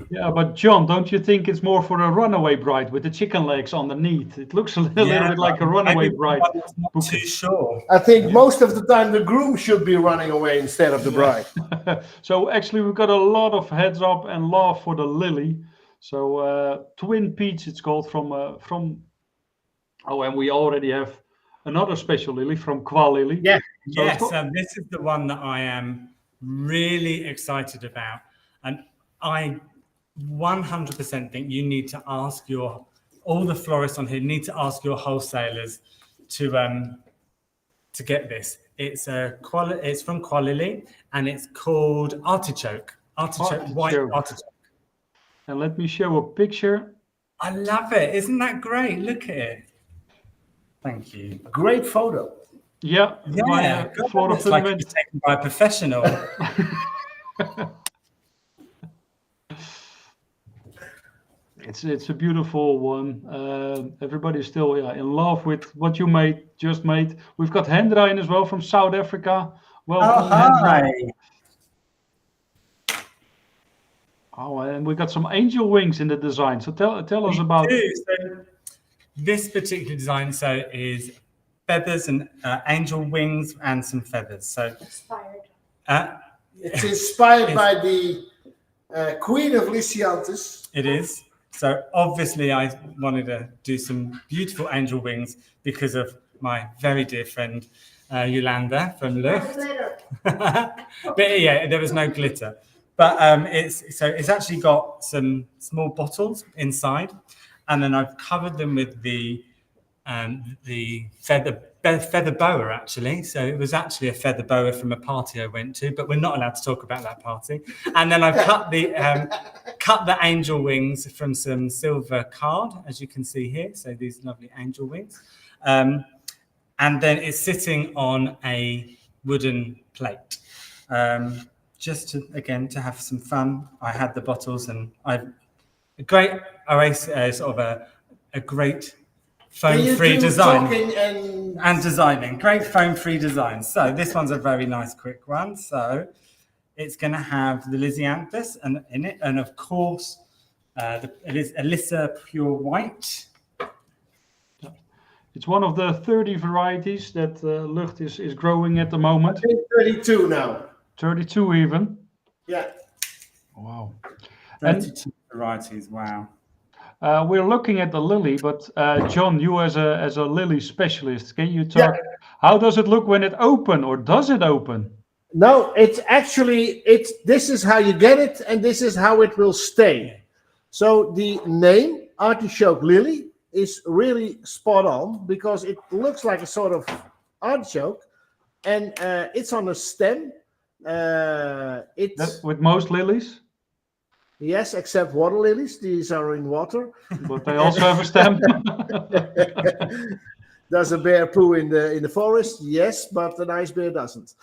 yeah, but John, don't you think it's more for a runaway bride with the chicken legs underneath? It looks a little bit like a runaway bride. I'm not too sure. I think most of the time the groom should be running away instead of the bride. So actually, we've got a lot of heads up and love for the lily. So Twin Peach, it's called from. Oh, and we already have another special lily from Kwa Lily. Yeah. So Yes, this is the one that I am really excited about, and I 100% think you need to ask all the florists on here need to ask your wholesalers to get this. It's from Kwa Lily, and it's called artichoke, white artichoke. And let me show a picture. I love it. Isn't that great? Look at it. Thank you. Great photo. Yeah, Yeah, it's like it was taken by a professional. It's a beautiful one. Everybody's still in love with what you just made. We've got Hendra in as well from South Africa. Welcome, hi. Oh, and we got some angel wings in the design. So tell us about it. So this particular design is feathers and angel wings and some feathers. So Inspired. It's inspired by the Queen of Lysianthus. It is. So obviously I wanted to do some beautiful angel wings because of my very dear friend Yolanda from Lucht. Glitter. But yeah, there was no glitter. But it's actually got some small bottles inside, and then I've covered them with the feather boa, actually. So it was actually a feather boa from a party I went to, but we're not allowed to talk about that party. And then I've cut the angel wings from some silver card, as you can see here. So these lovely angel wings. And then it's sitting on a wooden plate. Just to have some fun. I had the bottles, and I've a great a great foam-free design and designing. Great foam-free design. So this one's a very nice, quick one. So it's going to have the Lysianthus in it, and of course, it is Alyssa Pure White. It's one of the 30 varieties that Lucht is growing at the moment. I think 32 now. 32 even. Yeah. Wow. 32 varieties. Wow. We're looking at the lily, but John, you as a lily specialist, can you talk? Yeah. How does it look when it opens, or does it open? No, it's actually this is how you get it, and this is how it will stay. So the name artichoke lily is really spot on because it looks like a sort of artichoke, and it's on a stem. it's With most lilies, yes, except water lilies. These are in water. but they also have a stem. Does a bear poo in the forest? Yes, but a nice bear doesn't.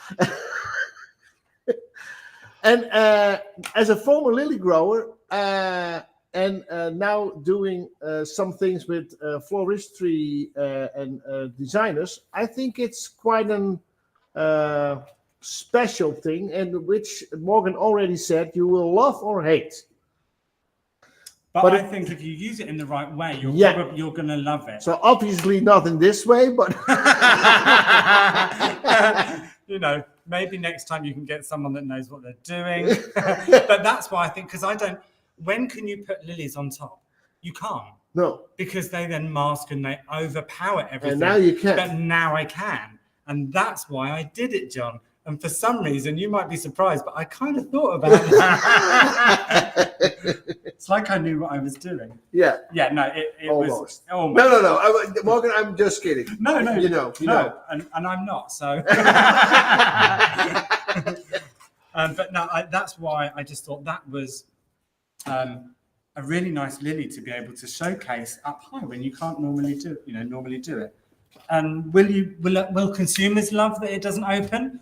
And as a former lily grower and now doing some things with floristry and designers, I think it's quite an special thing, and which Morgan already said you will love or hate. But I think if you use it in the right way, you're going to love it. So obviously not in this way, but you know, maybe next time you can get someone that knows what they're doing. But that's why I think, because I don't. When can you put lilies on top? You can't. no. Because they then mask and they overpower everything. And now you can. But now I can. And that's why I did it, John. And for some reason, you might be surprised, but I kind of thought about it. It's like I knew what I was doing. Yeah. Yeah, no, it Almost. was almost. No. Morgan, I'm just kidding. No. You know. And I'm not, so. But no, that's why I just thought that was a really nice lily to be able to showcase up high when you can't normally do it. And will consumers love that it doesn't open?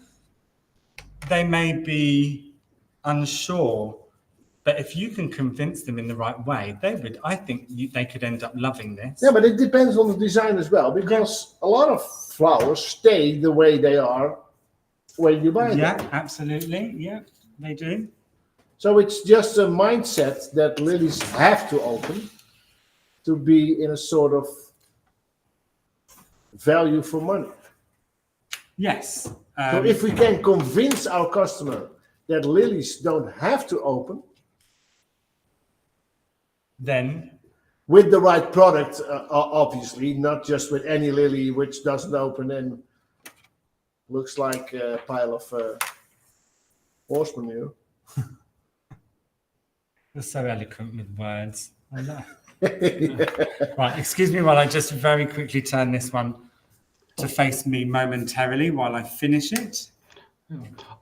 They may be unsure, but if you can convince them in the right way, they would. I think they could end up loving this. Yeah, but it depends on the design as well, because a lot of flowers stay the way they are when you buy them. Yeah, absolutely. Yeah, they do. So it's just a mindset that lilies have to open to be in a sort of value for money. Yes. So if we can convince our customer that lilies don't have to open, then with the right product, obviously, not just with any lily which doesn't open and looks like a pile of horse manure. You're so eloquent with words. I know. Right, excuse me while I just very quickly turn this one to face me momentarily while I finish it.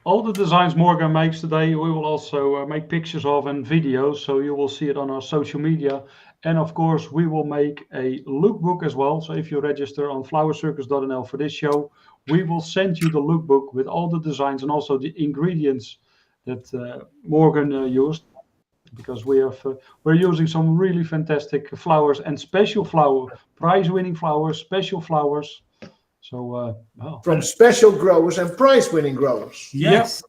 All the designs Morgan makes today, we will also make pictures of and videos, so you will see it on our social media. And of course, we will make a lookbook as well. So if you register on flowercircus.nl for this show, we will send you the lookbook with all the designs and also the ingredients that Morgan used. Because we're using some really fantastic flowers and special prize-winning flowers, special flowers. So from special growers and prize-winning growers. Yes.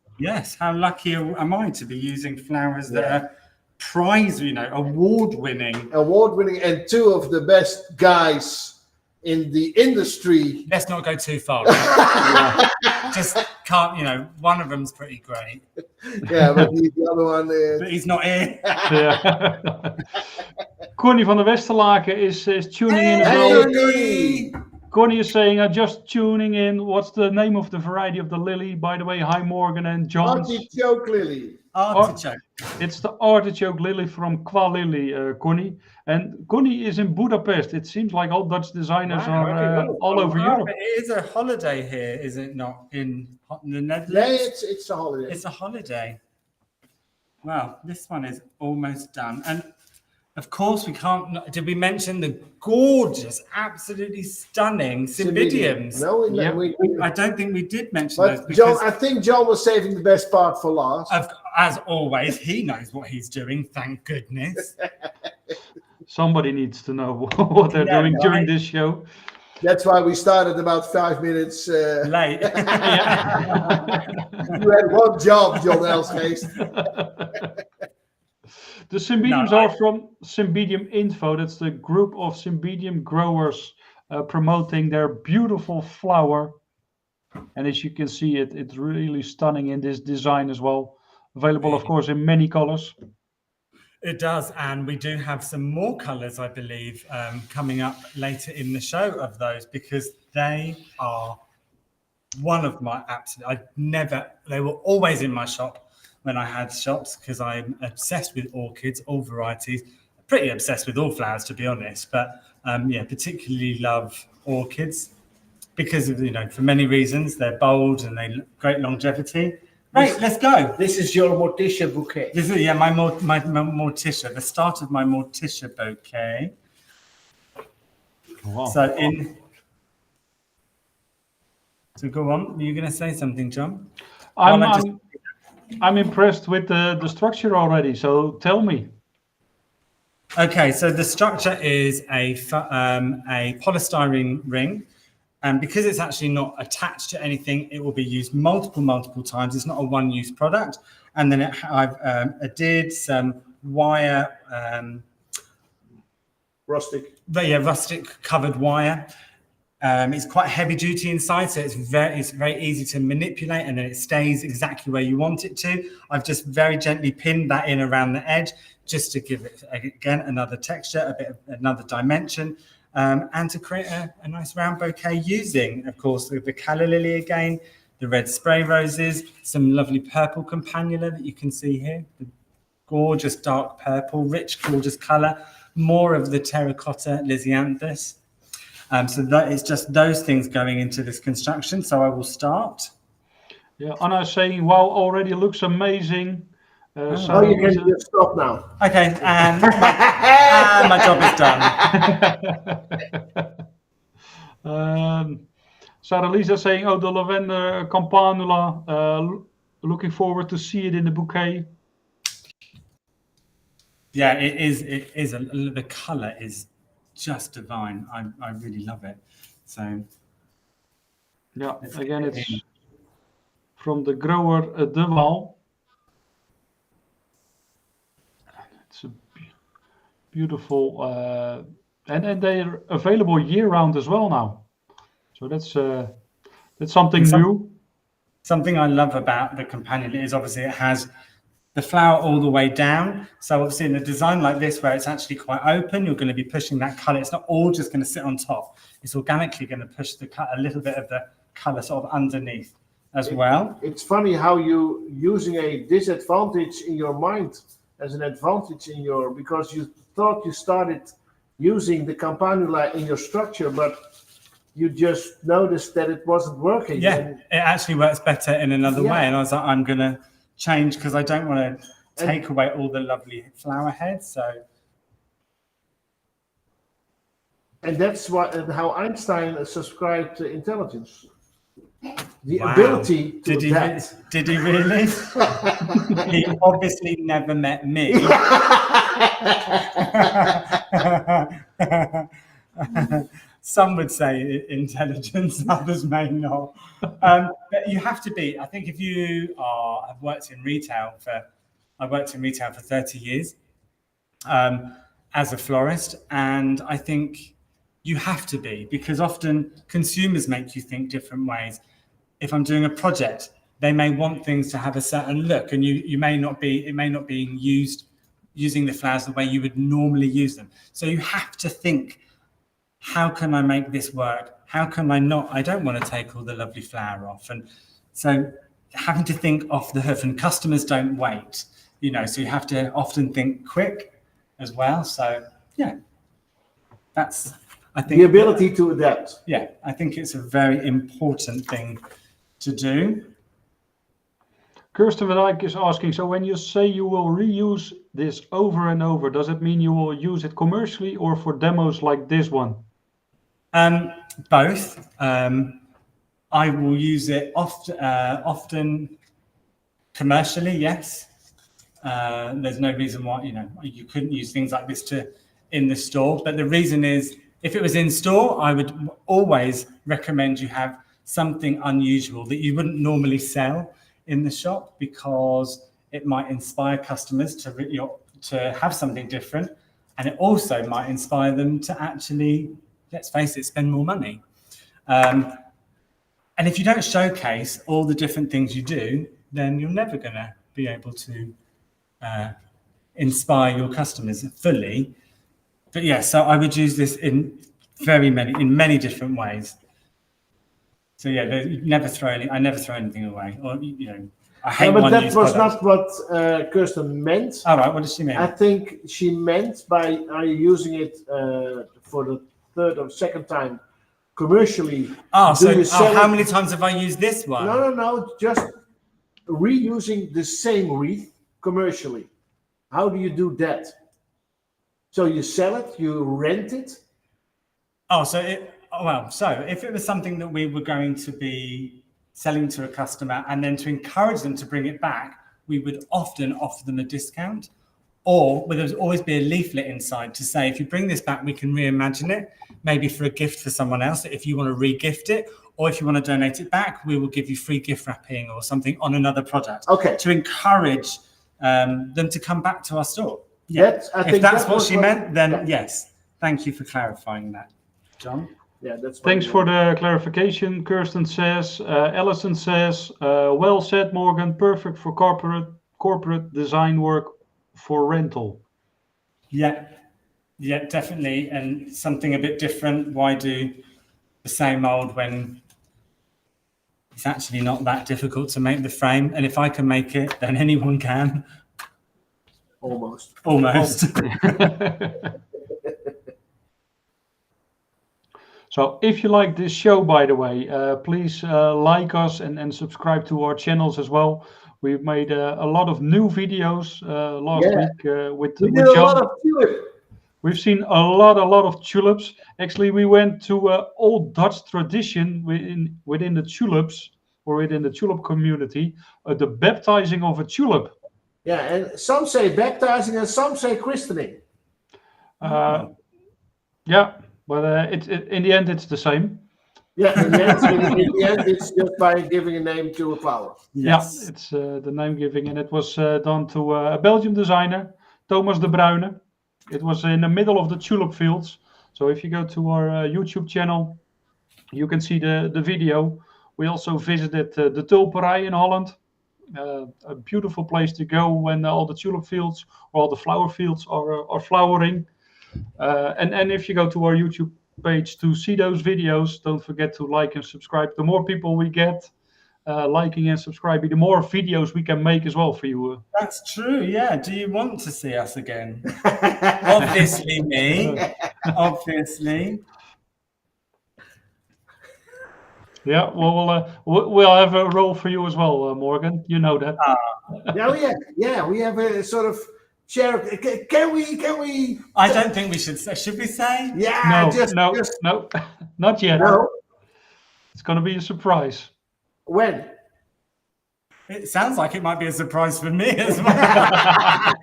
How lucky am I to be using flowers that are award-winning, and two of the best guys in the industry. Let's not go too far. Right? Just can't. One of them's pretty great. Yeah, but the other one. But he's not here. Yeah. Connie van der Westerlaken is tuning in as Hey, well. Connie. Connie is saying, just tuning in. What's the name of the variety of the lily? By the way, hi Morgan and John. Artichoke lily. Artichoke. It's the artichoke lily from Qua Lily, Connie. And Connie is in Budapest. It seems like all Dutch designers are all over Europe. But it is a holiday here, is it not? In the Netherlands? Yeah, it's a holiday. It's a holiday. Wow, this one is almost done. And of course, we can't. Did we mention the gorgeous, absolutely stunning cymbidiums? No, I don't think we did mention but those. John, I think John was saving the best part for last. As always, he knows what he's doing. Thank goodness. Somebody needs to know what they're doing during this show. That's why we started about 5 minutes late. You had one job, John Elsgeest. The Cymbidiums are from Cymbidium Info. That's the group of Cymbidium growers promoting their beautiful flower. And as you can see, it's really stunning in this design as well. Available, of course, in many colors. It does, and we do have some more colors, I believe, coming up later in the show of those, because they are one of my absolute. They were always in my shop when I had shops, because I'm obsessed with orchids, all varieties. Pretty obsessed with all flowers, to be honest, but particularly love orchids because of for many reasons. They're bold and they great longevity. Right, let's go. This is your Morticia bouquet. This is my Morticia, the start of my Morticia bouquet. Wow. So go on. Are you going to say something, John? I'm impressed with the structure already. So tell me. Okay, so the structure is a polystyrene ring, and because it's actually not attached to anything, it will be used multiple times. It's not a one-use product. And then I've adhered some wire, Rustic. rustic covered wire. It's quite heavy duty inside, so it's very easy to manipulate, and then it stays exactly where you want it to. I've just very gently pinned that in around the edge, just to give it again another texture, another dimension, and to create a nice round bouquet using, of course, the calla lily again, the red spray roses, some lovely purple campanula that you can see here, the gorgeous dark purple, rich, gorgeous color, more of the terracotta lisianthus. So that is just those things going into this construction. So I will start. Yeah, Anna is saying, wow, already looks amazing. You can just stop now. Okay, and my job is done. Sarah Lisa saying, oh, the lavender campanula, looking forward to see it in the bouquet. Yeah, it is. The color is just divine. I really love it. So yeah, again, it's from the grower Dali. It's a beautiful, and they're available year-round as well now. So that's something new. Something I love about the companion is obviously it has the flower all the way down. So obviously in a design like this, where it's actually quite open, you're going to be pushing that color. It's not all just going to sit on top. It's organically going to push a little bit of the color sort of underneath as well. It's funny how you using a disadvantage in your mind as an advantage in your, because you thought you started using the campanula in your structure, but you just noticed that it wasn't working. Yeah, it actually works better in another way. And I was like, I'm going to change because I don't want to take away all the lovely flower heads. So, and that's how Einstein subscribed to intelligence. The ability to adapt. Did he really? He obviously never met me. Some would say intelligence, others may not. But you have to be. I think if you have worked in retail I worked in retail for 30 years as a florist, and I think you have to be, because often consumers make you think different ways. If I'm doing a project, they may want things to have a certain look, and it may not be using the flowers the way you would normally use them. So you have to think, how can I make this work? How can I not? I don't want to take all the lovely flower off. And so having to think off the hoof, and customers don't wait, so you have to often think quick as well. So yeah, that's, I think, the ability to adapt. Yeah, I think it's a very important thing to do. Kirsten van Eyck is asking, so when you say you will reuse this over and over, does it mean you will use it commercially or for demos like this one? Both. I will use it often commercially, yes. There's no reason why you couldn't use things like this in the store. But the reason is, if it was in store, I would always recommend you have something unusual that you wouldn't normally sell in the shop, because it might inspire customers to have something different, and it also might inspire them to actually, let's face it, spend more money. And if you don't showcase all the different things you do, then you're never going to be able to inspire your customers fully. But yeah, so I would use this in many different ways. So yeah, I never throw anything away, or I hate one. But that was not what Kirsten meant. All right, what does she mean? I think she meant by, are you using it for the third or second time commercially? Oh, so how many times have I used this one? No, just reusing the same wreath commercially? How do you do that? So you sell it, you rent it? So if it was something that we were going to be selling to a customer and then to encourage them to bring it back, we would often offer them a discount, or there would always be a leaflet inside to say, if you bring this back, we can reimagine it, maybe for a gift for someone else, if you want to re-gift it, or if you want to donate it back, we will give you free gift wrapping or something on another product. Okay. To encourage them to come back to our store. Yeah. If that's what she meant, then yes. Thank you for clarifying that, John. Yeah, that's. Thanks for the clarification. Kirsten says, Alison says, well said, Morgan. Perfect for corporate design work for rental. Yeah, definitely. And something a bit different. Why do the same old when it's actually not that difficult to make the frame? And if I can make it, then anyone can. Almost. So if you like this show, by the way, please like us and subscribe to our channels as well. We've made a lot of new videos last week with did John. a lot of tulips. We've seen a lot of tulips. Actually, we went to old Dutch tradition within the tulips, or within the tulip community, the baptizing of a tulip. Yeah, and some say baptizing and some say christening. Yeah, but in the end, it's the same. Yeah, in the end, it's just by giving a name to a flower. Yes. Yeah, it's the name giving, and it was done to a Belgian designer, Thomas de Bruyne. It was in the middle of the tulip fields. So if you go to our YouTube channel, you can see the video. We also visited the Tulperij in Holland. A beautiful place to go when all the tulip fields or all the flower fields are flowering. And if you go to our YouTube page to see those videos, don't forget to like and subscribe. The more people we get liking and subscribing, the more videos we can make as well for you. That's true, yeah. Do you want to see us again? Obviously me. Obviously. Yeah, well, we'll have a role for you as well, Morgan. You know that. We have a sort of share. Can we? I don't think we should say. Should we say? Yeah. No, not yet. No. It's going to be a surprise. When? It sounds like it might be a surprise for me as well.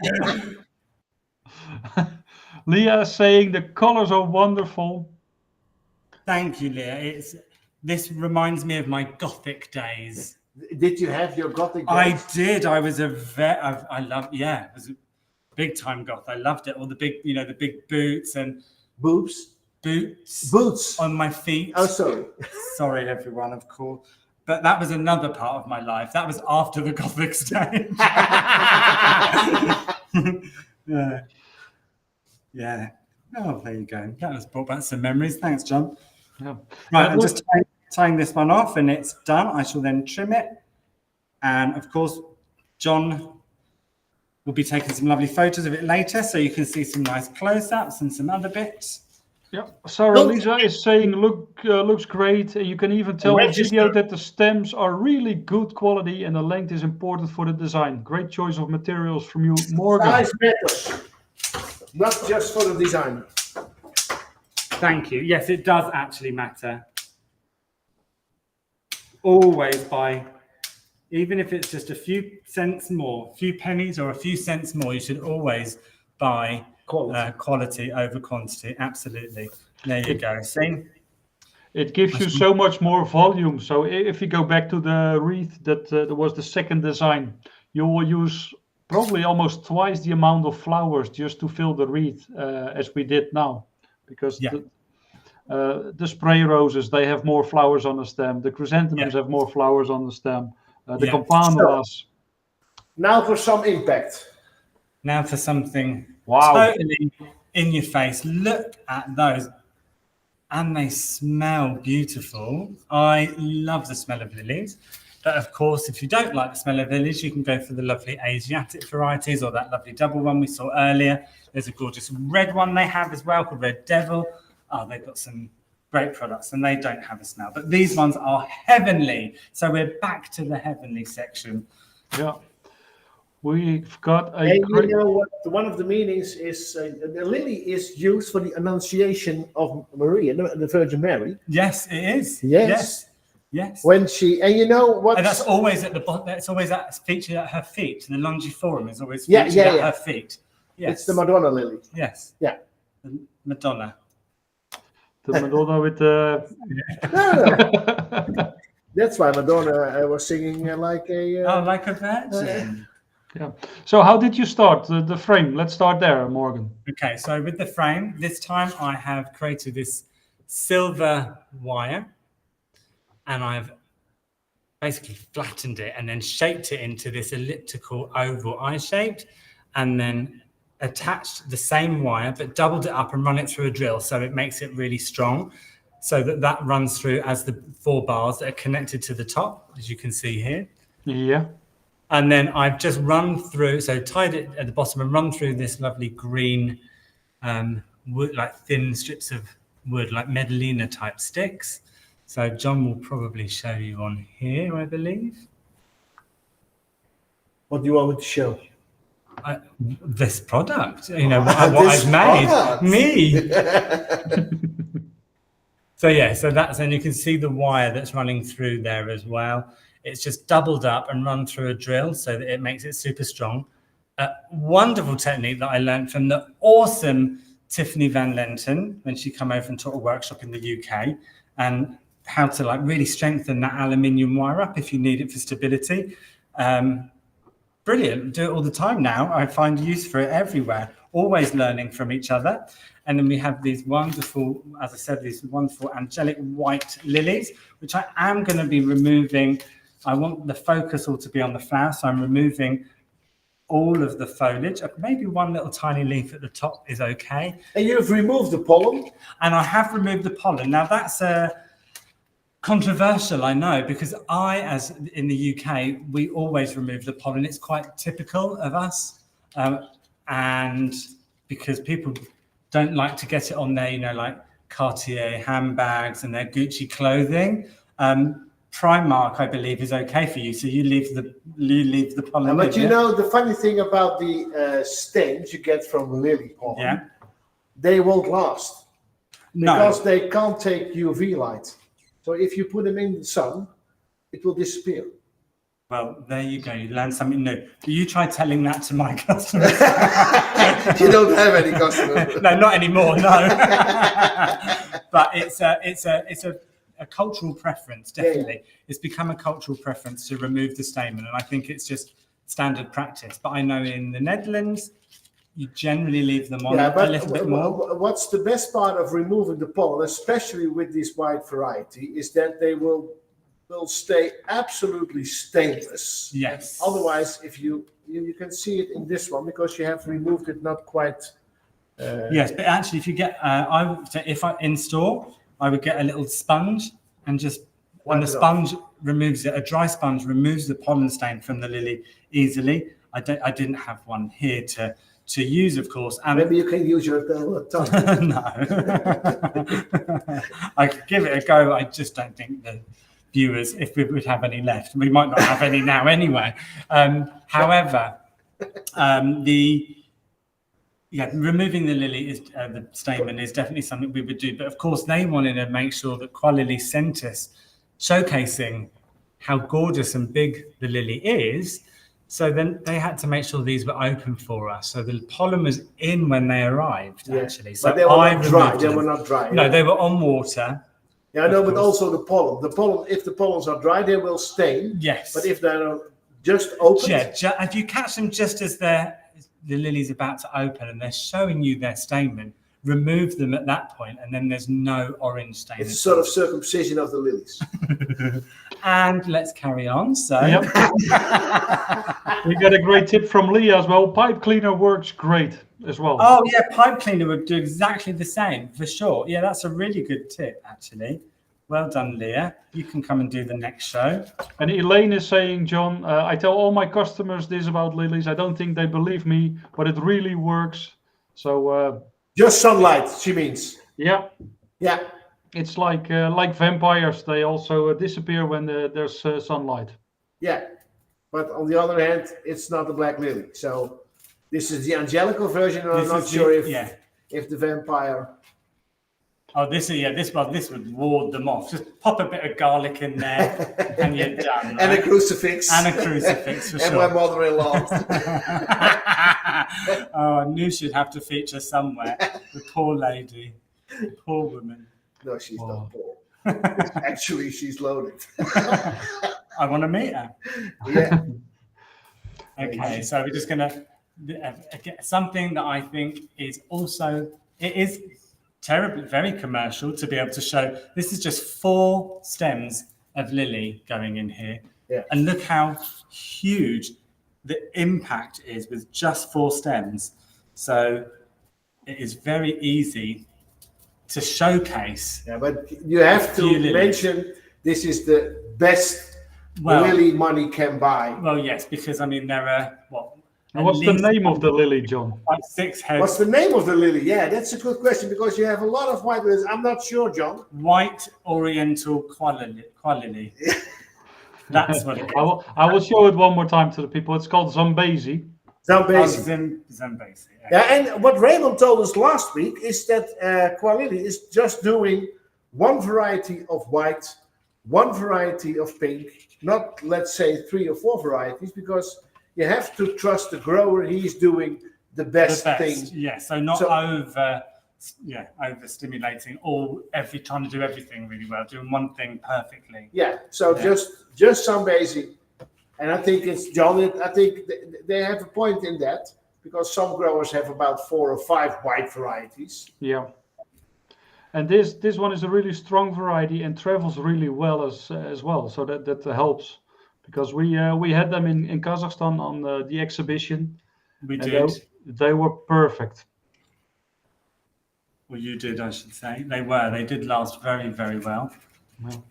Leah is saying the colors are wonderful. Thank you, Leah. This reminds me of my Gothic days. Did you have your Gothic days? I did. I was it was a big time goth. I loved it. All the big, the big boots and boots on my feet. Oh, sorry. Sorry, everyone, of course. But that was another part of my life. That was after the Gothic stage. Yeah. Oh, there you go. That was brought back some memories. Thanks, John. Yeah. Right, I'm just tying this one off and it's done. I shall then trim it. And of course, John will be taking some lovely photos of it later, so you can see some nice close-ups and some other bits. Yeah, Sarah Lisa is saying looks great. You can even tell on video that the stems are really good quality and the length is important for the design. Great choice of materials from you, Morgan. Size matters, not just for the design. Thank you. Yes, it does actually matter. Always buy, even if it's just a few cents more, a few pennies or a few cents more, you should always buy quality over quantity. Absolutely. There you go. See? It gives you so much more volume. So if you go back to the wreath, that was the second design, you will use probably almost twice the amount of flowers just to fill the wreath as we did now. Because the spray roses, they have more flowers on the stem. The chrysanthemums have more flowers on the stem. The campanulas. Now for some impact. Now for something totally in your face. Look at those. And they smell beautiful. I love the smell of lilies. But of course, if you don't like the smell of lilies, you can go for the lovely Asiatic varieties or that lovely double one we saw earlier. There's a gorgeous red one they have as well called Red Devil. Oh, they've got some great products and they don't have a smell. But these ones are heavenly. So we're back to the heavenly section Yeah. We've got a And you great. know what? One of the meanings is the lily is used for the Annunciation of Maria, the Virgin Mary. Yes, it is. Yes. Yes. When she, and you know what? And that's always at the bottom. That's always that featured at her feet. The longiforum is always Yeah, featured yeah, at yeah. her feet. Yes. It's the Madonna lily. Yes. Yeah. The Madonna. The Madonna with the. No. That's why Madonna was singing like a. Oh, like a virgin. Yeah. So how did you start the frame? Let's start there, Morgan. Okay, so with the frame, this time I have created this silver wire, and I've basically flattened it and then shaped it into this elliptical oval eye shaped, and then attached the same wire but doubled it up and run it through a drill, so it makes it really strong, so that runs through as the 4 bars that are connected to the top, as you can see here. Yeah. And then I've just run through, so tied it at the bottom and run through this lovely green wood, like thin strips of wood, like Medellina type sticks. So John will probably show you on here, I believe. What do you want me to show? This product, you know, what I've made. Product. Me. So yeah, so that's, and you can see the wire that's running through there as well. It's just doubled up and run through a drill so that it makes it super strong. A wonderful technique that I learned from the awesome Tiffany Van Lenten when she came over and taught a workshop in the UK, and how to like really strengthen that aluminium wire up if you need it for stability. Brilliant, do it all the time now. I find use for it everywhere, always learning from each other. And then we have these wonderful, as I said, these wonderful angelic white lilies, which I am going to be removing. I want the focus all to be on the flower, so I'm removing all of the foliage. Maybe one little tiny leaf at the top is okay. And you've removed the pollen? And I have removed the pollen. Now that's controversial, I know, because as in the UK, we always remove the pollen. It's quite typical of us. And because people don't like to get it on their, you know, like Cartier handbags and their Gucci clothing. Primark, I believe, is okay for you. So you leave the pollen. But you know, the funny thing about the stains you get from lily pollen, they won't last because they can't take UV light. So if you put them in the sun, it will disappear. Well, there you go. You learn something new. You try telling that to my customers. You don't have any customers. No, not anymore. No. But it's a cultural preference, definitely. Yeah. It's become a cultural preference to remove the stamen, and I think it's just standard practice. But I know in the Netherlands, you generally leave them on a little bit more. What's the best part of removing the pollen, especially with this wide variety, is that they will stay absolutely stainless. Yes. Otherwise, if you can see it in this one because you have removed it not quite. Yes, but actually, if you get, in store, I would get a little sponge and just, when the sponge removes it, a dry sponge removes the pollen stain from the lily easily. I didn't have one here to use, of course. And maybe you can use your tongue. No. I could give it a go. I just don't think the viewers, if we would have any left, we might not have any now anyway. However, removing the lily is the stamen is definitely something we would do. But of course, they wanted to make sure that Qua Lily sent us showcasing how gorgeous and big the lily is. So then they had to make sure these were open for us. So the pollen was in when they arrived, actually. So but they were not dry. They were not dry. No, they were on water. Yeah, I know, but also the pollen. The pollen, if the pollens are dry, they will stain. Yes. But if they're just open, if you catch them just as the lily's about to open and they're showing you their stamen, remove them at that point, and then there's no orange stain. It's a sort of circumcision of the lilies. And let's carry on. So we got a great tip from Leah as well. Pipe cleaner works great as well. Oh yeah, pipe cleaner would do exactly the same for sure. Yeah, that's a really good tip actually. Well done, Leah. You can come and do the next show. And Elaine is saying, John, I tell all my customers this about lilies. I don't think they believe me, but it really works. So just sunlight, she means. Yeah. Yeah. It's like vampires. They also disappear when there's sunlight. Yeah. but on the other hand, it's not the black lily. So this is the angelical version, and I'm This not is sure the- if the vampire. Oh, this would ward them off. Just pop a bit of garlic in there, and you're done. Right? And a crucifix. And a crucifix, for and sure. my mother-in-law. Oh, I knew she'd have to feature somewhere. The poor lady, the poor woman. No, she's not poor. Actually, she's loaded. I want to meet her. Yeah. Okay, so we're just gonna get something that I think is also, it is terribly, very commercial to be able to show. This is just 4 stems of lily going in here. Yeah. And look how huge the impact is with just 4 stems. So it is very easy to showcase. Yeah, but you have to mention this is the best lily money can buy. Well, yes, because I mean there are what? And what's the name of the lily, John? 6 heads. What's the name of the lily? Yeah, that's a good question because you have a lot of white lilies. I'm not sure, John. White Oriental qualily. That's what it is. I will show it one more time to the people. It's called Zambezi. Zambezi. Yeah, and what Raymond told us last week is that Quality is just doing one variety of white, one variety of pink, not let's say 3 or 4 varieties, because you have to trust the grower. He's doing the best thing. Yeah, so not overstimulating trying to do everything really well, doing one thing perfectly. Yeah, so just some basic, and I think it's John. I think they have a point in that because some growers have about 4 or 5 white varieties. Yeah, and this one is a really strong variety and travels really well as well. So that helps because we had them in Kazakhstan on the exhibition. We did. They were perfect. Well, you did, I should say. They did last very, very well. Well,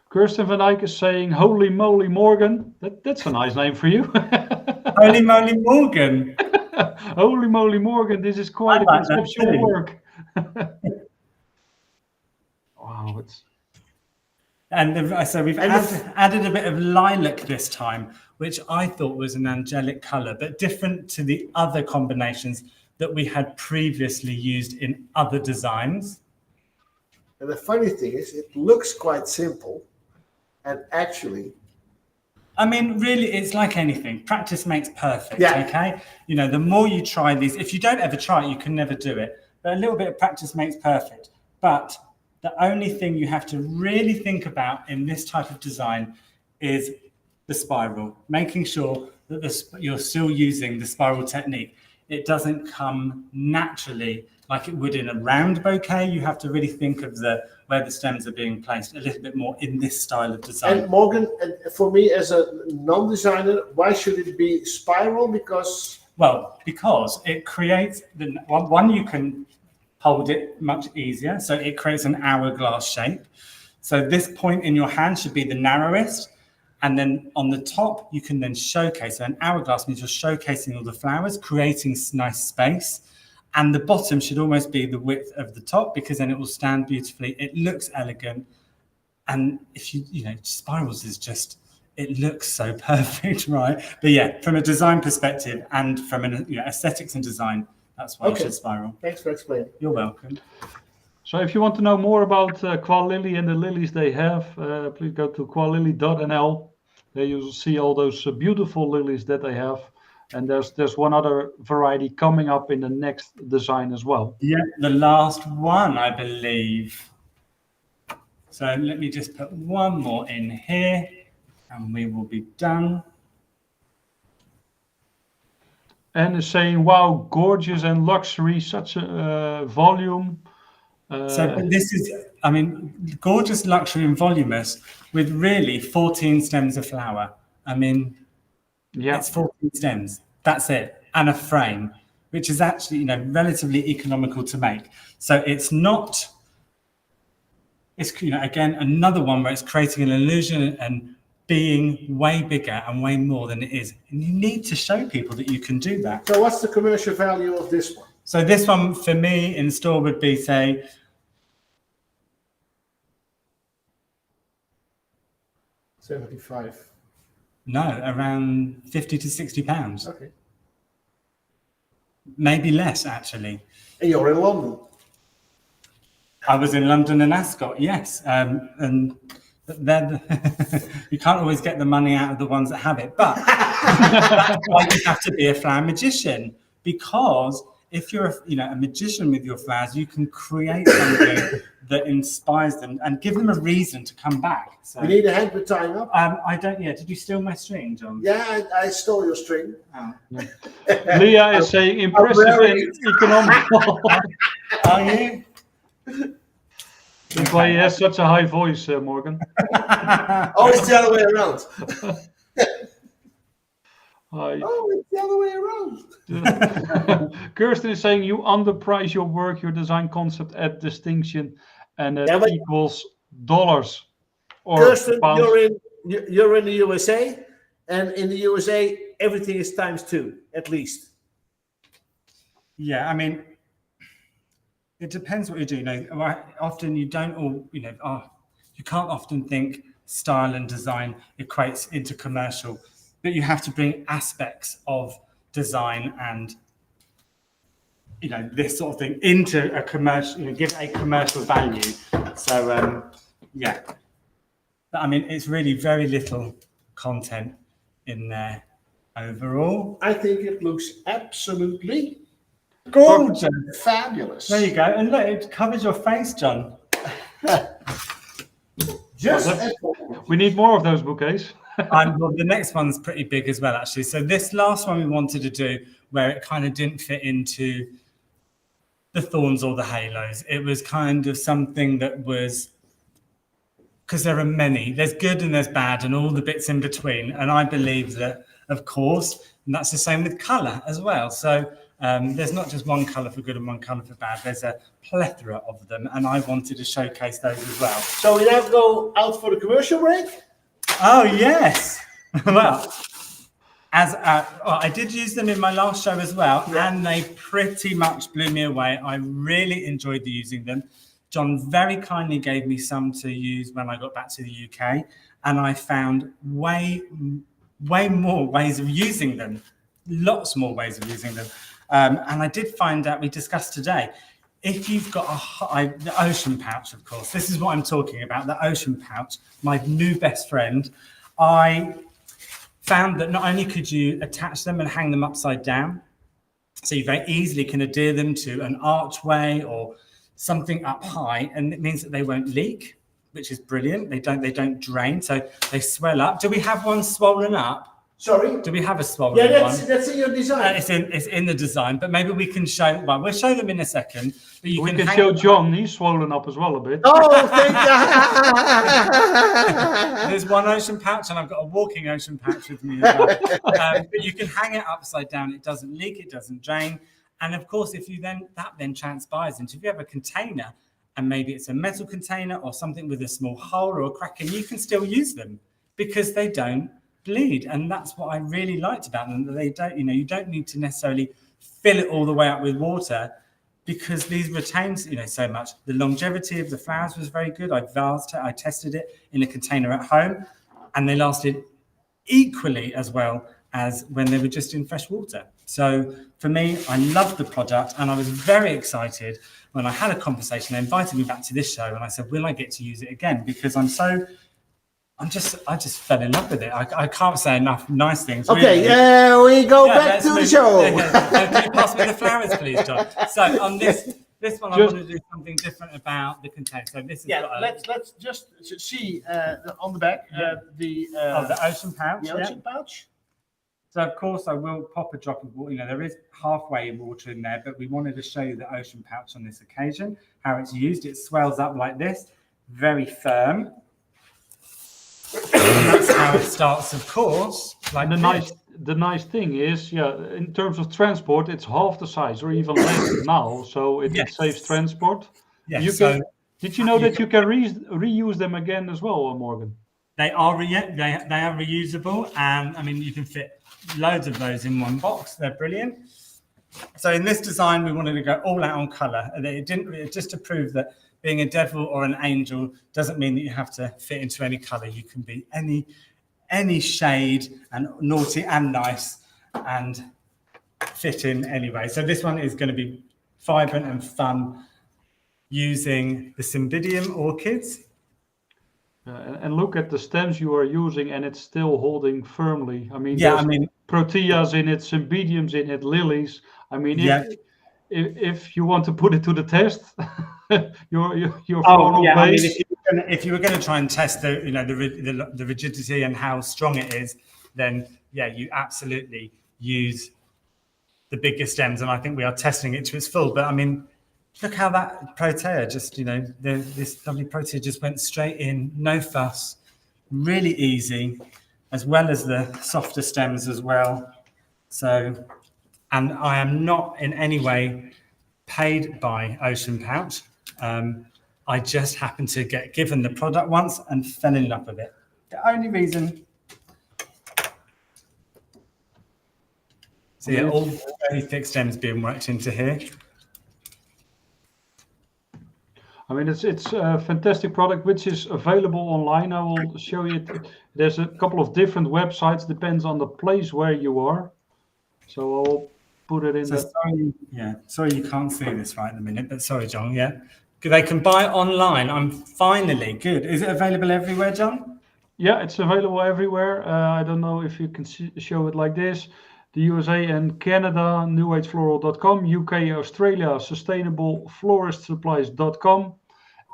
Kirsten van Eyck is saying, "Holy moly, Morgan." That's a nice name for you. Holy moly, Morgan. Holy moly, Morgan. This is quite a conceptual work. Wow. And so we've added a bit of lilac this time, which I thought was an angelic color, but different to the other combinations that we had previously used in other designs. And the funny thing is, it looks quite simple, and actually, I mean, really, it's like anything. Practice makes perfect. Yeah. Okay. You know, the more you try these, if you don't ever try it, you can never do it. But a little bit of practice makes perfect. But the only thing you have to really think about in this type of design is the spiral, making sure that you're still using the spiral technique. It doesn't come naturally like it would in a round bouquet. You have to really think of where the stems are being placed a little bit more in this style of design. And Morgan, and for me as a non-designer, why should it be spiral? Because it creates one, you can hold it much easier, so it creates an hourglass shape. So this point in your hand should be the narrowest, and then on the top you can then showcase. So an hourglass means you're showcasing all the flowers, creating nice space, and the bottom should almost be the width of the top because then it will stand beautifully. It looks elegant, and if you spirals is just, it looks so perfect, right? But yeah, from a design perspective and from an aesthetics and design, that's why you should spiral. Thanks for explaining. You're welcome. So if you want to know more about Qual Lily and the lilies they have, please go to quallily.nl. There you'll see all those beautiful lilies that they have. And there's one other variety coming up in the next design as well. Yeah, the last one, I believe. So let me just put one more in here and we will be done. And is saying, wow, gorgeous and luxury, such a volume. So this is, I mean, gorgeous, luxury and voluminous with really 14 stems of flower. I mean, it's 14 stems. That's it. And a frame, which is actually, relatively economical to make. So it's not, again, another one where it's creating an illusion and being way bigger and way more than it is. And you need to show people that you can do that. So what's the commercial value of this one? So this one for me in store would be, say, $75. No, around 50 to 60 pounds. Okay. Maybe less, actually. And you're in London. I was in London and Ascot, yes. And then you can't always get the money out of the ones that have it. But that's why you have to be a flower magician. Because if you're a magician with your flowers, you can create something that inspires them and give them a reason to come back. So, We need a hand with tying up. I don't. Yeah. Did you steal my string, John? Yeah, I stole your string. Oh. Leah is saying impressive and economical. Are you? That's why he has such a high voice, Morgan. Oh, it's the other way around. Hi. Oh, it's the other way around. Kirsten is saying you underprice your work, your design concept at distinction, and it Yeah, but- equals dollars or Kirsten, pounds. you're in the USA, and in the USA, everything is ×2, at least. Yeah, I mean, it depends what you do. Often you don't all, you can't often think style and design equates into commercial, but you have to bring aspects of design and, this sort of thing into a commercial, give a commercial value. So, yeah. But I mean, it's really very little content in there overall. I think it looks absolutely Gorgeous. fabulous. There you go. And look, it covers your face, John. Just We need more of those bouquets. Well, the next one's pretty big as well, actually. So this last one we wanted to do, where it kind of didn't fit into the thorns or the halos. It was kind of something that was, because there are many. There's good and there's bad and all the bits in between. And I believe that, of course, and that's the same with colour as well. So there's not just one colour for good and one colour for bad. There's a plethora of them. And I wanted to showcase those as well. So we now go out for the commercial break. Oh, yes. Well, I did use them in my last show as well, and they pretty much blew me away. I really enjoyed using them. John very kindly gave me some to use when I got back to the UK, and I found way more ways of using them, lots more ways of using them. And I did find out, we discussed today, if you've got the ocean pouch, of course, this is what I'm talking about, the ocean pouch, my new best friend, I found that not only could you attach them and hang them upside down, so you very easily can adhere them to an archway or something up high, and it means that they won't leak, which is brilliant. They don't drain, so they swell up. Do we have one swollen up? Sorry? Do we have a swollen Yeah, one? that's in your design. It's in the design, but maybe we can show. Well, we'll show them in a second. But We can hang show them up. John, he's swollen up as well a bit. Oh, thank you. There's one ocean pouch, and I've got a walking ocean pouch with me as well. But you can hang it upside down. It doesn't leak. It doesn't drain. And of course, if you that transpires into, if you have a container, and maybe it's a metal container or something with a small hole or a crack, and you can still use them because they don't bleed. And that's what I really liked about them, that they don't, you don't need to necessarily fill it all the way up with water, because these retain, so much. The longevity of the flowers was very good. I tested it in a container at home, and they lasted equally as well as when they were just in fresh water. So for me, I loved the product, and I was very excited when I had a conversation. They invited me back to this show, and I said, will I get to use it again? Because I just fell in love with it. I can't say enough nice things. Okay, really. we go back to the show. Can you pass me the flowers, please, John? So on this one, I want to do something different about the container. So this is Let's just see on the back the ocean pouch. the ocean pouch. So of course I will pop a drop of water. There is halfway water in there, but we wanted to show you the ocean pouch on this occasion, how it's used. It swells up like this, very firm. And that's how it starts, of course. Like The nice thing is, in terms of transport, it's half the size or even less now, so it saves transport. Yes. Did you know that you can reuse them again as well, Morgan? They are reusable, and I mean you can fit loads of those in one box. They're brilliant. So in this design, we wanted to go all out on colour, and just to prove that being a devil or an angel doesn't mean that you have to fit into any colour. You can be any shade and naughty and nice and fit in anyway. So this one is going to be vibrant and fun using the Cymbidium orchids. And look at the stems you are using, and it's still holding firmly. I mean, Yeah, there's I mean, proteas in it, Cymbidiums in it, lilies. I mean, yeah. if you want to put it to the test, your Oh floral yeah, I mean, base. if you were going to try and test the rigidity and how strong it is, then yeah, you absolutely use the bigger stems, and I think we are testing it to its full. But I mean, look how that protea just, this lovely protea just went straight in, no fuss, really easy, as well as the softer stems as well. So, and I am not in any way paid by Ocean Pouch. I just happened to get given the product once and fell in love with it. The only reason. So yeah, all very thick stems being worked into here. I mean, it's a fantastic product which is available online. I will show you it. There's a couple of different websites, depends on the place where you are. So I'll put it in. Sorry you can't see this right at the minute, but sorry, John. Yeah, they can buy it online. I'm finally good. Is it available everywhere, John? Yeah, it's available everywhere. I don't know if you can show it like this. The USA and Canada, newagefloral.com, UK, Australia, sustainablefloristsupplies.com,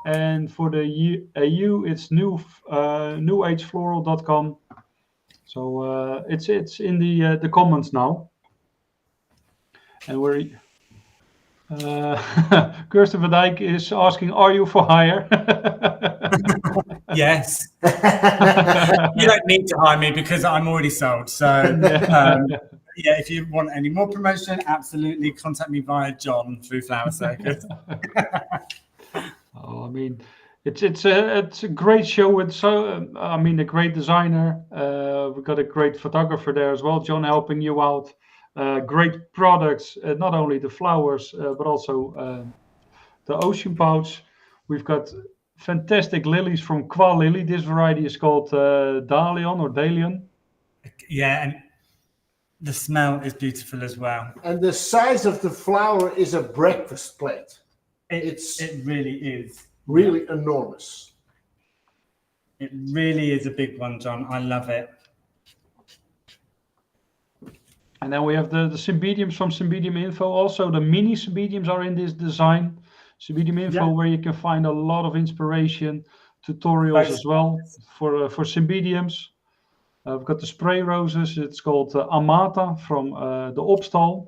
and for the EU, it's newagefloral.com. So it's in the comments now. And we're Kirsten van Dijk is asking, "Are you for hire?" Yes. You don't need to hire me because I'm already sold. So yeah, if you want any more promotion, absolutely contact me via John through Flower Circus. I mean, it's a great show. It's I mean, a great designer. We've got a great photographer there as well, John, helping you out. Great products, not only the flowers, but also the Ocean Pouch. We've got fantastic lilies from Qua Lily. This variety is called Dalion or Dalion. Yeah, and the smell is beautiful as well. And the size of the flower is a breakfast plate. It really is. Really enormous. It really is a big one, John. I love it. And then we have the Cymbidiums from Cymbidium Info. Also, the mini Cymbidiums are in this design. Cymbidium Info, where you can find a lot of inspiration, tutorials as well for Cymbidiums. We've got the spray roses. It's called Amata from the Opstal.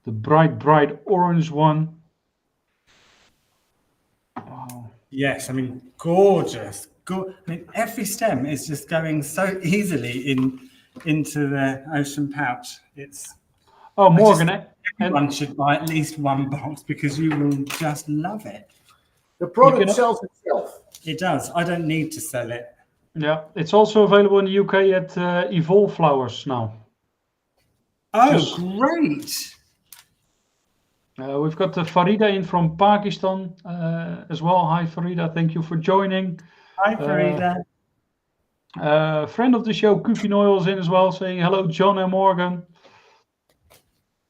The bright orange one. Wow. Yes, I mean, gorgeous. I mean, every stem is just going so easily into the Ocean Pouch. It's Morgan, everyone should buy at least one box because you will just love it. The product sells itself. It does. I don't need to sell it. Yeah, it's also available in the UK at Evolve Flowers now. Oh, great! We've got Farida in from Pakistan as well. Hi, Farida. Thank you for joining. Hi, Farida. Friend of the show, Cookie Oil, is in as well, saying hello, John and Morgan.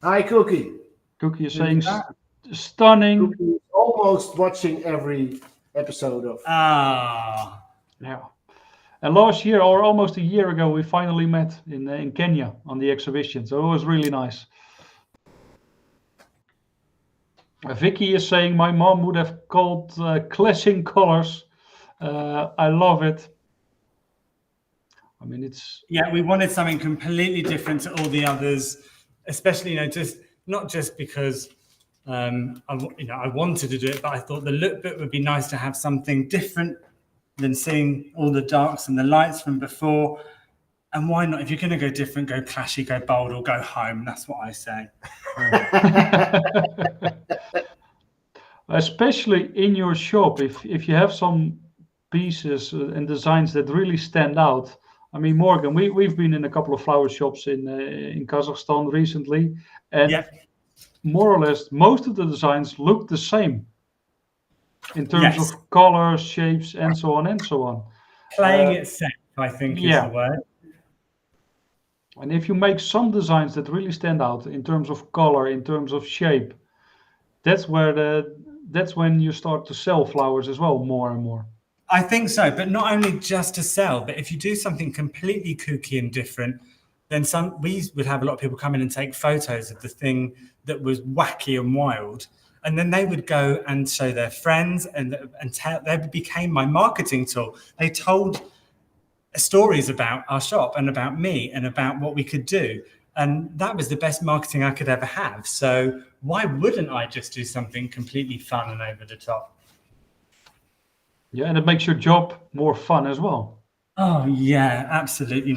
Hi, Cookie. Cookie is saying stunning. Cookie is almost watching every episode of. Yeah. And last year, or almost a year ago, we finally met in Kenya on the exhibition. So it was really nice. Vicky is saying my mom would have called clashing colors. I love it. I mean, it's we wanted something completely different to all the others, especially not just because I wanted to do it, but I thought the lookbook would be nice to have something different than seeing all the darks and the lights from before. And why not? If you're going to go different, go clashy, go bold, or go home. That's what I say. Especially in your shop, if you have some pieces and designs that really stand out. I mean, Morgan, we've been in a couple of flower shops in Kazakhstan recently, and more or less most of the designs look the same. in terms Yes, of colors, shapes, and so on and so on. playing it safe, I think, is the Yeah, word. and if you make some designs that really stand out in terms of color, in terms of shape, that's where that's when you start to sell flowers as well more and more. I think so, but not only just to sell, but if you do something completely kooky and different, then we would have a lot of people come in and take photos of the thing that was wacky and wild, and then they would go and show their friends and tell. They became my marketing tool. They told stories about our shop and about me and about what we could do, and that was the best marketing I could ever have. So why wouldn't I just do something completely fun and over the top? Yeah, and it makes your job more fun as well. Oh yeah, absolutely.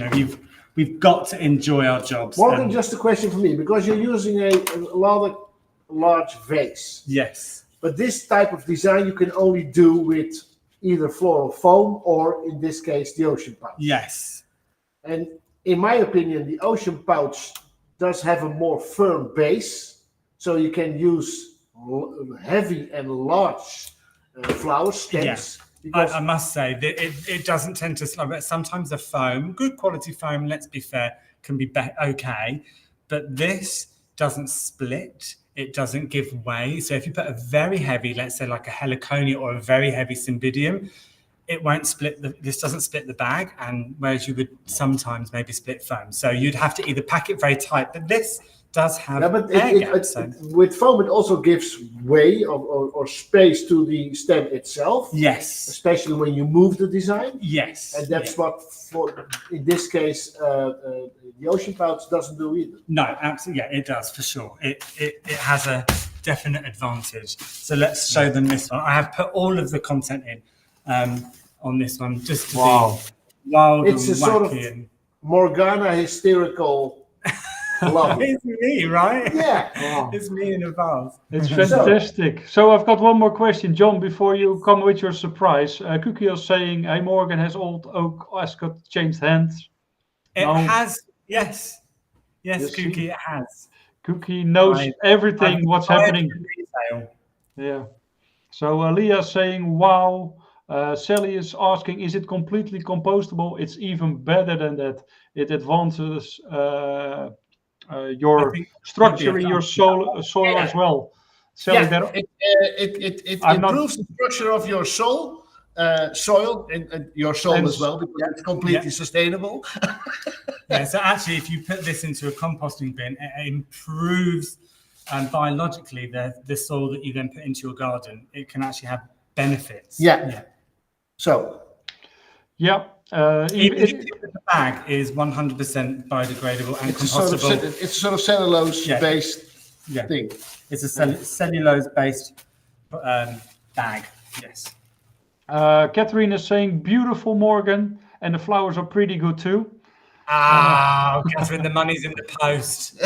We've got to enjoy our jobs. Morgan, And just a question for me, because you're using a rather large vase. yes, But this type of design you can only do with either floral foam or, in this case, the ocean pouch. yes, And in my opinion, the ocean pouch does have a more firm base, so you can use heavy and large flower stems. yeah. Because I must say that it doesn't tend to slow. But sometimes the foam, good quality foam, let's be fair, can be okay, but this doesn't split. It doesn't give way. So if you put a very heavy, let's say like a heliconia or a very heavy cymbidium, it won't split this doesn't split the bag, and whereas you would sometimes maybe split foam. So you'd have to either pack it very tight, but this does have yeah, but air gaps. with foam, it also gives way or space to the stem itself. Yes. Especially when you move the design. Yes. And that's what, in this case, the ocean pouch doesn't do either. No, absolutely. Yeah, it does for sure. It has a definite advantage. So let's show them this one. I have put all of the content in on this one just to be wild it's and a sort of wacky. Morgana hysterical love. It's me, right? Yeah. Wow. It's me in a vase. It's fantastic. So I've got one more question, John, before you come with your surprise. Cookie is saying, hey, Morgan, has old oak ascot changed hands? It No. has, yes. Yes, You Cookie, see? it has. Cookie knows everything, I've what's tried happening. retail. Yeah. So Leah's saying, wow. Sally is asking, is it completely compostable? It's even better than that. It advances your structure in your soil as well. Sally, Yeah, it I'm not- improves the structure of your soil and your soul And as well, because it's completely sustainable. Yeah, so actually, if you put this into a composting bin, it improves biologically the soil that you then put into your garden. It can actually have benefits. Yeah. So, yeah. Even the bag is 100% biodegradable and compostable. it's sort of cellulose-based thing. It's a cellulose-based bag. Yes. Catherine is saying, beautiful, Morgan, and the flowers are pretty good too. Catherine, the money's in the post.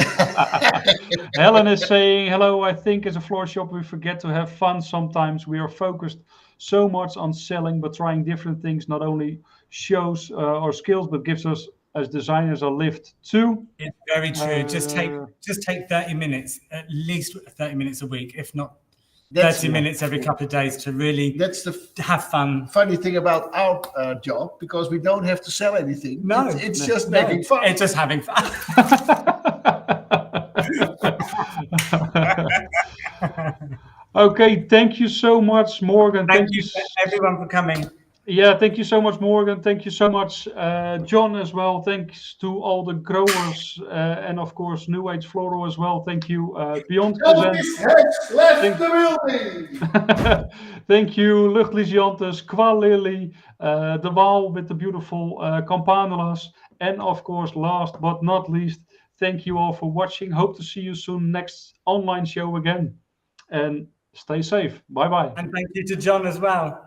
Helen is saying, hello, I think as a flower shop we forget to have fun sometimes. We are focused so much on selling, but trying different things not only shows our skills, but gives us as designers a lift too. It's very true. Just take 30 minutes, at least 30 minutes a week, if not 30 minutes every couple of days to really have fun. Funny thing about our job, because we don't have to sell anything. No, it's just making fun. It's just having fun. Okay, thank you so much, Morgan. Thank you everyone for coming. Yeah, thank you so much, Morgan. Thank you so much, John, as well. Thanks to all the growers and, of course, New Age Floral as well. Thank you, Beyond Elvis has left the building. Thank you, Luchtligiantes, Qua Lily, De Waal with the beautiful campanulas. And, of course, last but not least, thank you all for watching. Hope to see you soon next online show again. And stay safe. Bye-bye. And thank you to John as well.